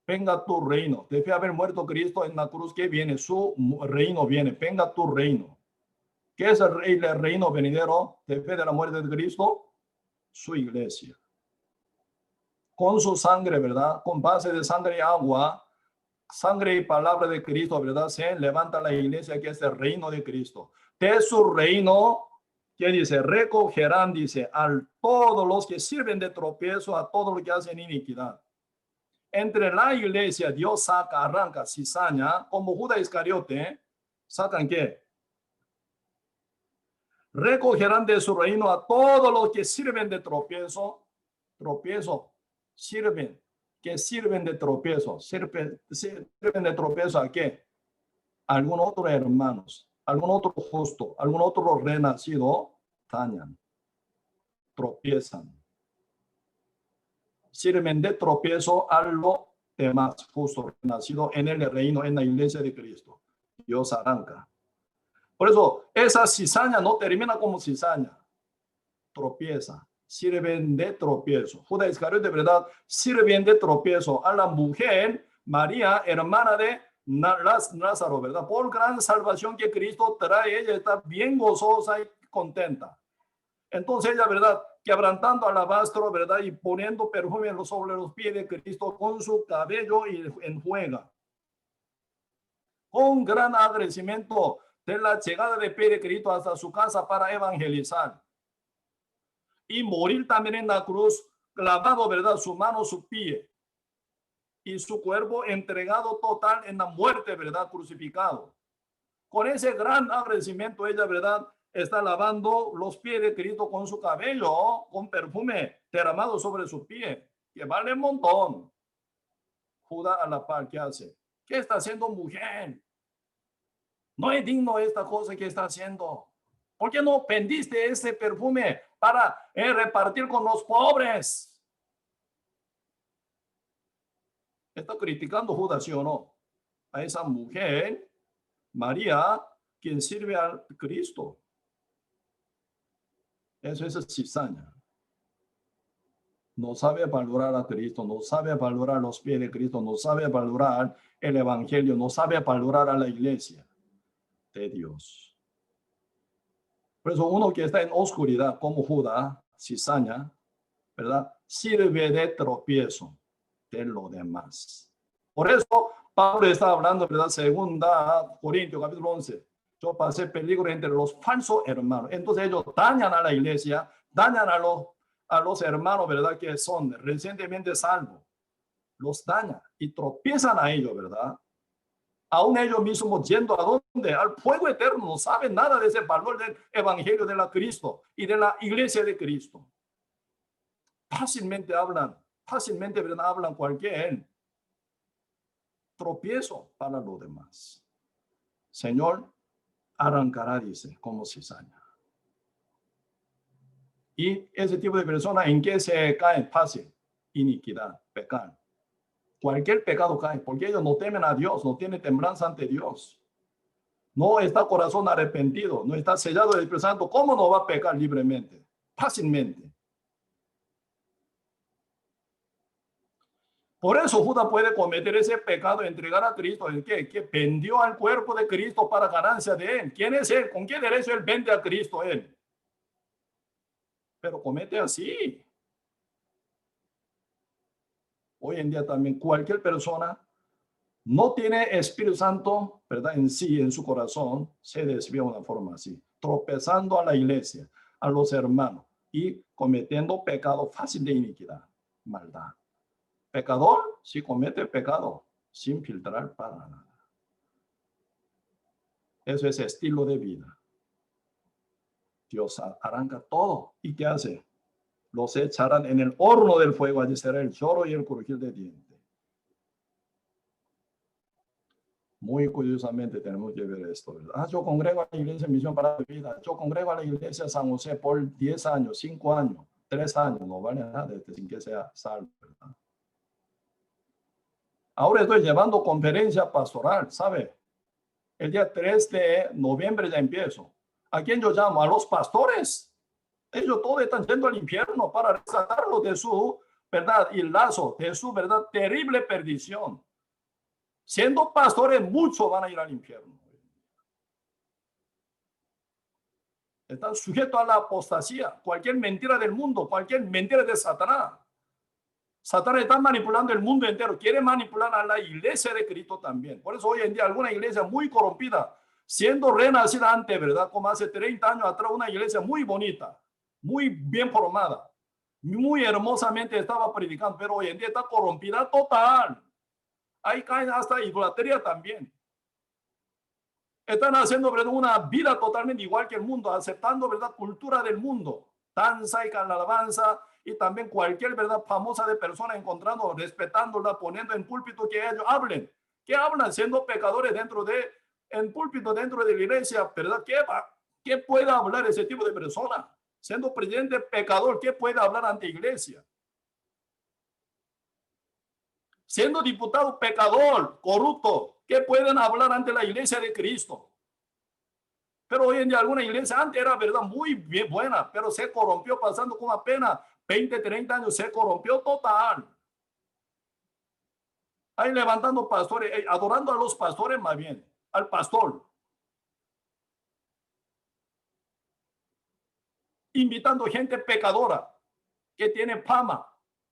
Venga tu reino. Debe haber muerto Cristo en la cruz. ¿Qué viene? Su reino viene. Venga tu reino. ¿Qué es el reino venidero después de la muerte de Cristo? Su iglesia. Con su sangre, ¿verdad? Con base de sangre y agua, sangre y palabra de Cristo, ¿verdad? Se levanta la iglesia que es el reino de Cristo. De su reino, ¿qué dice? Recogerán, dice, a todos los que sirven de tropiezo, a todos los que hacen iniquidad. Entre la iglesia, Dios saca, arranca, cizaña, como Judas Iscariote, ¿sacan qué? Recogerán de su reino a todos los que sirven de tropiezo, sirven, que sirven de tropiezo, sirven de tropiezo a qué? Algún otro hermanos, algún otro justo, algún otro renacido, dañan, tropiezan. Sirven de tropiezo a los demás justos renacidos en el reino, en la iglesia de Cristo. Dios arranca. Por eso, esa cizaña no termina como cizaña. Tropieza. Sirven de tropiezo. Judas Iscariote, de verdad, sirven de tropiezo a la mujer María, hermana de Lázaro, ¿verdad? Por gran salvación que Cristo trae, ella está bien gozosa y contenta. Entonces ella, ¿verdad? Quebrantando alabastro, ¿verdad? Y poniendo perfume sobre los pies de Cristo con su cabello y enjuaga. Con gran agradecimiento de la llegada de pie de Cristo hasta su casa para evangelizar. Y morir también en la cruz, clavado, ¿verdad? Su mano, su pie. Y su cuerpo entregado total en la muerte, ¿verdad? Crucificado. Con ese gran agradecimiento, ella, ¿verdad? Está lavando los pies de Cristo con su cabello, con perfume derramado sobre su pie, que vale un montón. Judas a la par, ¿qué hace? ¿Qué está haciendo mujer? No es digno esta cosa que está haciendo. ¿Por qué no vendiste ese perfume para repartir con los pobres? Está criticando Judas, ¿sí o no? A esa mujer, María, quien sirve a Cristo. Eso es cizaña. No sabe valorar a Cristo, no sabe valorar los pies de Cristo, no sabe valorar el evangelio, no sabe valorar a la iglesia de Dios. Por eso uno que está en oscuridad, como Judas, cizaña, ¿verdad? Sirve de tropiezo de lo demás. Por eso Pablo está hablando, ¿verdad? Segunda Corintios, capítulo 11. Yo pasé peligro entre los falsos hermanos. Entonces ellos dañan a la iglesia, dañan a los hermanos, ¿verdad? Que son recientemente salvos. Los dañan y tropiezan a ellos, ¿verdad? Aún ellos mismos yendo a dónde? Al fuego eterno. No saben nada de ese valor del evangelio de la Cristo y de la iglesia de Cristo. Fácilmente hablan, ¿verdad? Hablan cualquier tropiezo para los demás. Señor, arrancará, dice, como cizaña. Y ese tipo de persona, ¿en qué se cae? Fácil. Iniquidad, pecar. Cualquier pecado cae, porque ellos no temen a Dios, no tienen temblanza ante Dios. No está corazón arrepentido, no está sellado del Espíritu Santo. ¿Cómo no va a pecar libremente? Fácilmente. Por eso Judas puede cometer ese pecado, entregar a Cristo, el que vendió al cuerpo de Cristo para ganancia de él. ¿Quién es él? ¿Con qué derecho él vende a Cristo él? pero comete así. Hoy en día también cualquier persona no tiene Espíritu Santo, ¿verdad? En sí, en su corazón, se desvía de una forma así, tropezando a la iglesia, a los hermanos y cometiendo pecado fácil de iniquidad, maldad. Pecador, si comete pecado, sin filtrar para nada. Eso es estilo de vida. Dios arranca todo. ¿Y qué hace? Los echarán en el horno del fuego. Allí será el lloro y el crujir de dientes. Muy curiosamente tenemos que ver esto, ¿verdad? Yo congrego a la iglesia Misión para la Vida. Yo congrego a la iglesia San José por 10 años, 5 años, 3 años. No vale nada sin que sea salvo, ¿verdad? Ahora estoy llevando conferencia pastoral, ¿sabe? El día 3 de noviembre ya empiezo. ¿A quién yo llamo? A los pastores. Ellos todos están yendo al infierno para rescatarlos de su, ¿verdad? Y lazo, de su, ¿verdad? Terrible perdición. Siendo pastores, muchos van a ir al infierno. Están sujetos a la apostasía. Cualquier mentira del mundo, cualquier mentira de Satanás. Satanás está manipulando el mundo entero. Quiere manipular a la iglesia de Cristo también. Por eso hoy en día alguna iglesia muy corrompida, siendo renacida antes, ¿verdad? Como hace 30 años atrás, una iglesia muy bonita, muy bien formada, muy hermosamente estaba predicando, pero hoy en día está corrompida total. Ahí caen hasta idolatría también. Están haciendo, ¿verdad?, una vida totalmente igual que el mundo, aceptando, ¿verdad?, cultura del mundo, danza y alabanza, y también cualquier, ¿verdad?, famosa de persona encontrando, respetándola, poniendo en púlpito que ellos hablen. ¿Qué hablan? Siendo pecadores dentro de, en púlpito dentro de la iglesia, ¿verdad? ¿Qué puede hablar ese tipo de persona? Siendo presidente pecador, ¿qué puede hablar ante iglesia? Siendo diputado pecador, corrupto, ¿qué pueden hablar ante la iglesia de Cristo? Pero hoy en día alguna iglesia antes era, verdad, muy bien buena, pero se corrompió pasando con apenas 20, 30 años, se corrompió total. Ahí levantando pastores, adorando a los pastores más bien, al pastor. Invitando gente pecadora, que tiene fama,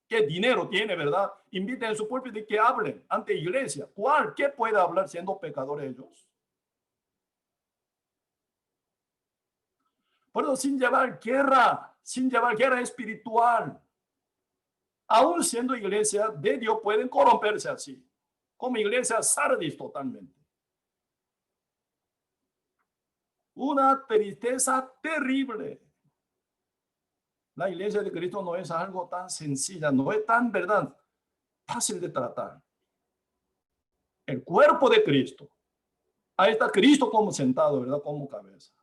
que dinero tiene, ¿verdad? Inviten en su púlpito y que hablen ante iglesia. ¿Cuál? ¿Qué puede hablar siendo pecadores ellos? Por eso sin llevar guerra espiritual, aún siendo iglesia de Dios, pueden corromperse así, como iglesia Sardis totalmente. Una tristeza terrible. La iglesia de Cristo no es algo tan sencilla, no es tan, ¿verdad?, fácil de tratar. El cuerpo de Cristo. Ahí está Cristo como sentado, ¿verdad?, como cabeza.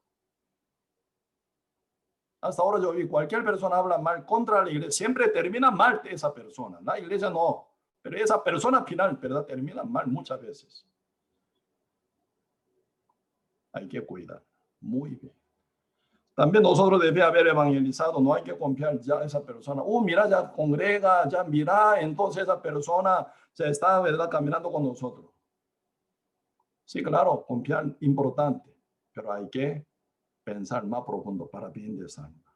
Hasta ahora yo vi cualquier persona habla mal contra la iglesia, siempre termina mal esa persona. La iglesia no, pero esa persona al final, ¿verdad?, termina mal muchas veces. Hay que cuidar. Muy bien. También nosotros debemos haber evangelizado, no hay que confiar ya a esa persona. Mira, ya congrega, ya mira, entonces esa persona se está, ¿verdad?, caminando con nosotros. Sí, claro, confiar importante, pero hay que pensar más profundo para bien de esa alma.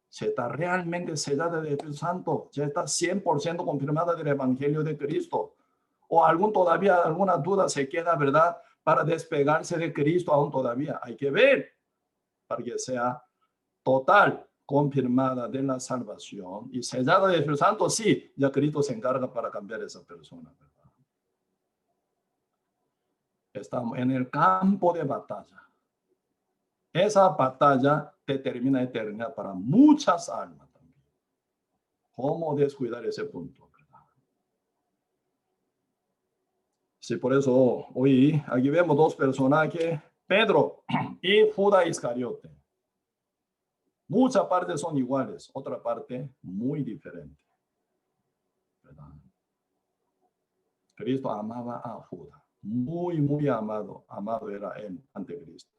Se está realmente sellada del Espíritu Santo, ya está 100% confirmada del Evangelio de Cristo. O todavía alguna duda se queda, ¿verdad?, para despegarse de Cristo aún todavía. Hay que ver para que sea total, confirmada de la salvación y sellada del Espíritu Santo. Sí, ya Cristo se encarga para cambiar a esa persona, ¿verdad? Estamos en el campo de batalla. Esa batalla determina eternidad para muchas almas también. ¿Cómo descuidar ese punto, verdad? Sí, por eso hoy aquí vemos dos personajes, Pedro y Judas Iscariote. Muchas partes son iguales, otra parte muy diferente, ¿verdad? Cristo amaba a Judas, muy, muy amado era él ante Cristo.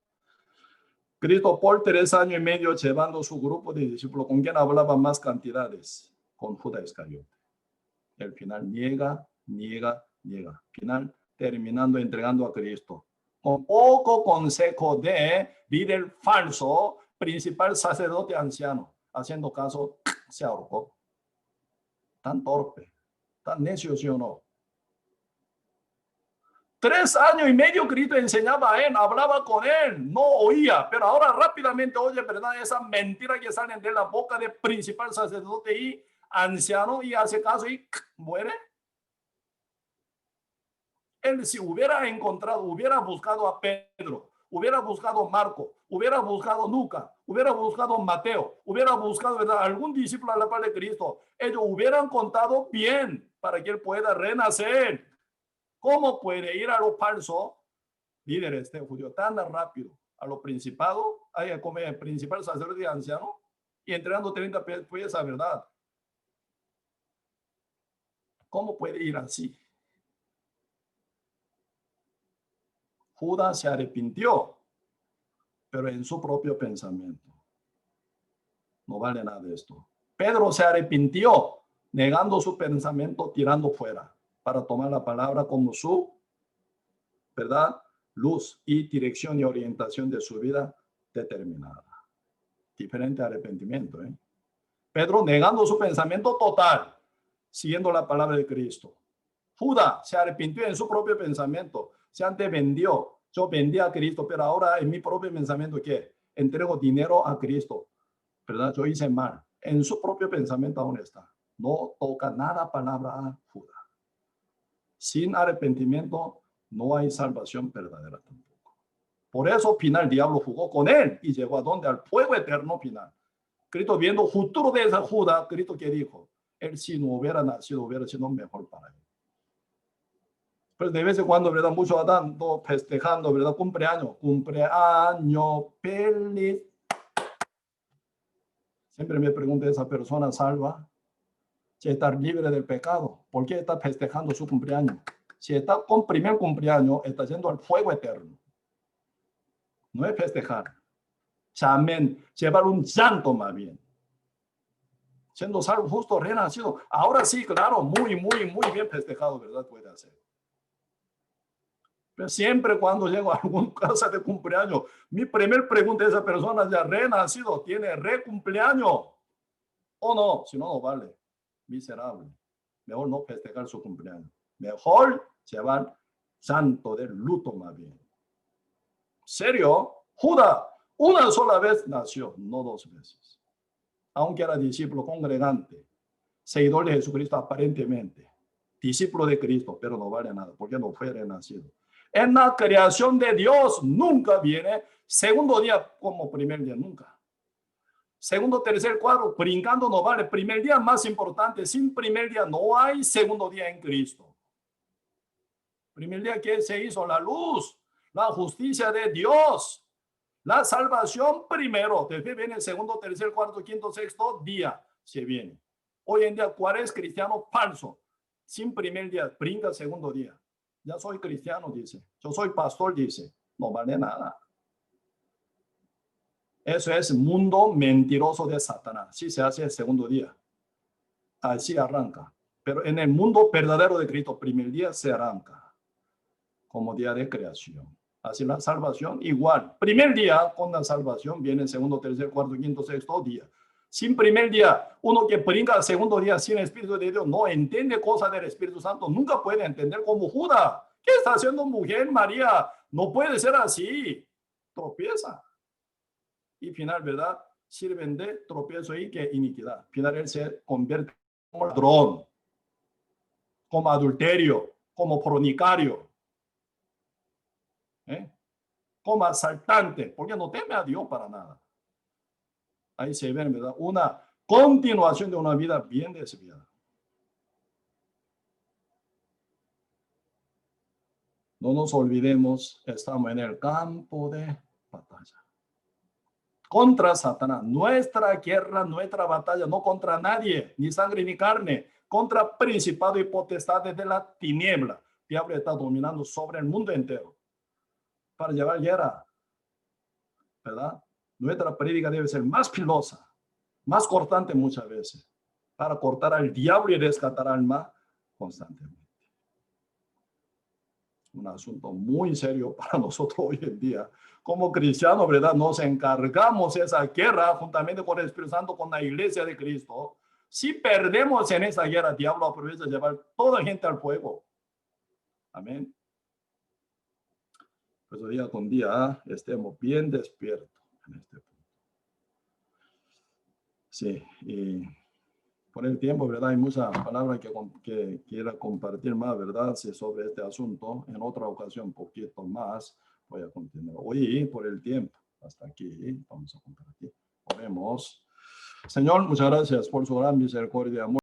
Cristo por 3 años y medio llevando su grupo de discípulos, ¿con quién hablaba más cantidades? Con Judas Iscariote. El final niega. Final terminando entregando a Cristo. Con poco consejo de líder falso, principal sacerdote anciano. haciendo caso, se ahorcó. Tan torpe, tan necio, ¿sí o no? 3 años y medio Cristo enseñaba a él, hablaba con él, no oía, pero ahora rápidamente oye, ¿verdad? Esa mentira que salen de la boca del principal sacerdote y anciano y hace caso y muere. Él si hubiera encontrado, hubiera buscado a Pedro, hubiera buscado a Marco, hubiera buscado a Lucas, hubiera buscado a Mateo, hubiera buscado, ¿verdad?, algún discípulo a la par de Cristo, ellos hubieran contado bien para que él pueda renacer. ¿Cómo puede ir a los falsos líderes de judíos tan rápido a los principados, a comer el principal sacerdote y anciano y entregando 30 piezas a verdad? ¿Cómo puede ir así? Judas se arrepintió, pero en su propio pensamiento. No vale nada de esto. Pedro se arrepintió, negando su pensamiento, tirando fuera, para tomar la palabra como su, ¿verdad?, luz y dirección y orientación de su vida determinada. Diferente arrepentimiento, ¿eh? Pedro negando su pensamiento total, siguiendo la palabra de Cristo. Judas se arrepintió en su propio pensamiento, se antes vendió. Yo vendí a Cristo, pero ahora en mi propio pensamiento, ¿qué? Entrego dinero a Cristo, ¿verdad? Yo hice mal. En su propio pensamiento aún está. No toca nada palabra a Judas. Sin arrepentimiento no hay salvación verdadera tampoco. Por eso final el diablo jugó con él y llegó a donde, al fuego eterno final. Cristo viendo futuro de esa Judas, Cristo que dijo, él si no hubiera nacido, hubiera sido mejor para él. Pues de vez en cuando, ¿verdad? Muchos están festejando, ¿verdad? Cumpleaños feliz. Siempre me pregunta esa persona salva, si está libre del pecado, ¿por qué está festejando su cumpleaños? Si está con primer cumpleaños, está yendo al fuego eterno. No es festejar. Amén. Llevar un llanto más bien. Siendo salvo, justo, renacido. Ahora sí, claro, muy bien festejado, ¿verdad? Puede hacer. Pero siempre cuando llego a alguna casa de cumpleaños, mi primer pregunta a esa persona, ¿ya renacido? ¿Tiene recumpleaños? ¿O no? Si no, no vale. Miserable. Mejor no festejar su cumpleaños. Mejor llevar santo del luto más bien. ¿Serio? Judas, una sola vez nació, no 2 veces. Aunque era discípulo congregante, seguidor de Jesucristo aparentemente, discípulo de Cristo, pero no vale nada, porque no fue renacido. En la creación de Dios nunca viene segundo día como primer día, nunca. Segundo, tercer, cuarto, brincando no vale. Primer día más importante, sin primer día no hay segundo día en Cristo. Primer día que se hizo la luz, la justicia de Dios, la salvación primero, después viene el segundo, tercer, cuarto, quinto, sexto día, se viene. Hoy en día, ¿cuál es cristiano falso? Sin primer día, brinca segundo día. Ya soy cristiano, dice. Yo soy pastor, dice. No vale nada. Eso es mundo mentiroso de Satanás. Sí se hace el segundo día. Así arranca. Pero en el mundo verdadero de Cristo, primer día se arranca como día de creación. Así la salvación igual. Primer día con la salvación viene el segundo, tercer, cuarto, quinto, sexto día. Sin primer día, uno que brinca al segundo día sin el Espíritu de Dios no entiende cosas del Espíritu Santo. Nunca puede entender como Judas. ¿Qué está haciendo mujer María? No puede ser así. Tropieza. Y final, ¿verdad? Sirven de tropiezo y que iniquidad. Final él se convierte como ladrón, como adulterio, como fornicario, como asaltante, porque no teme a Dios para nada. Ahí se ve, ¿verdad? Una continuación de una vida bien desviada. No nos olvidemos, estamos en el campo de batalla. Contra Satanás. Nuestra guerra, nuestra batalla, no contra nadie, ni sangre ni carne, contra principado y potestades de la tiniebla. El diablo está dominando sobre el mundo entero para llevar guerra, ¿verdad? Nuestra prédica debe ser más filosa, más cortante muchas veces, para cortar al diablo y rescatar alma constantemente. un asunto muy serio para nosotros hoy en día. Como cristianos, ¿verdad? Nos encargamos de esa guerra juntamente con el Espíritu Santo, con la iglesia de Cristo. Si perdemos en esa guerra, el diablo aprovecha de llevar toda la gente al fuego. Amén. Pues día con día estemos bien despiertos en este punto. Sí, y por el tiempo, ¿verdad? Hay muchas palabras que quiera compartir más, ¿verdad? Sí, sobre este asunto. En otra ocasión, un poquito más, voy a continuar. Hoy, por el tiempo, hasta aquí, vamos a compartir. Oremos. Señor, muchas gracias por su gran misericordia.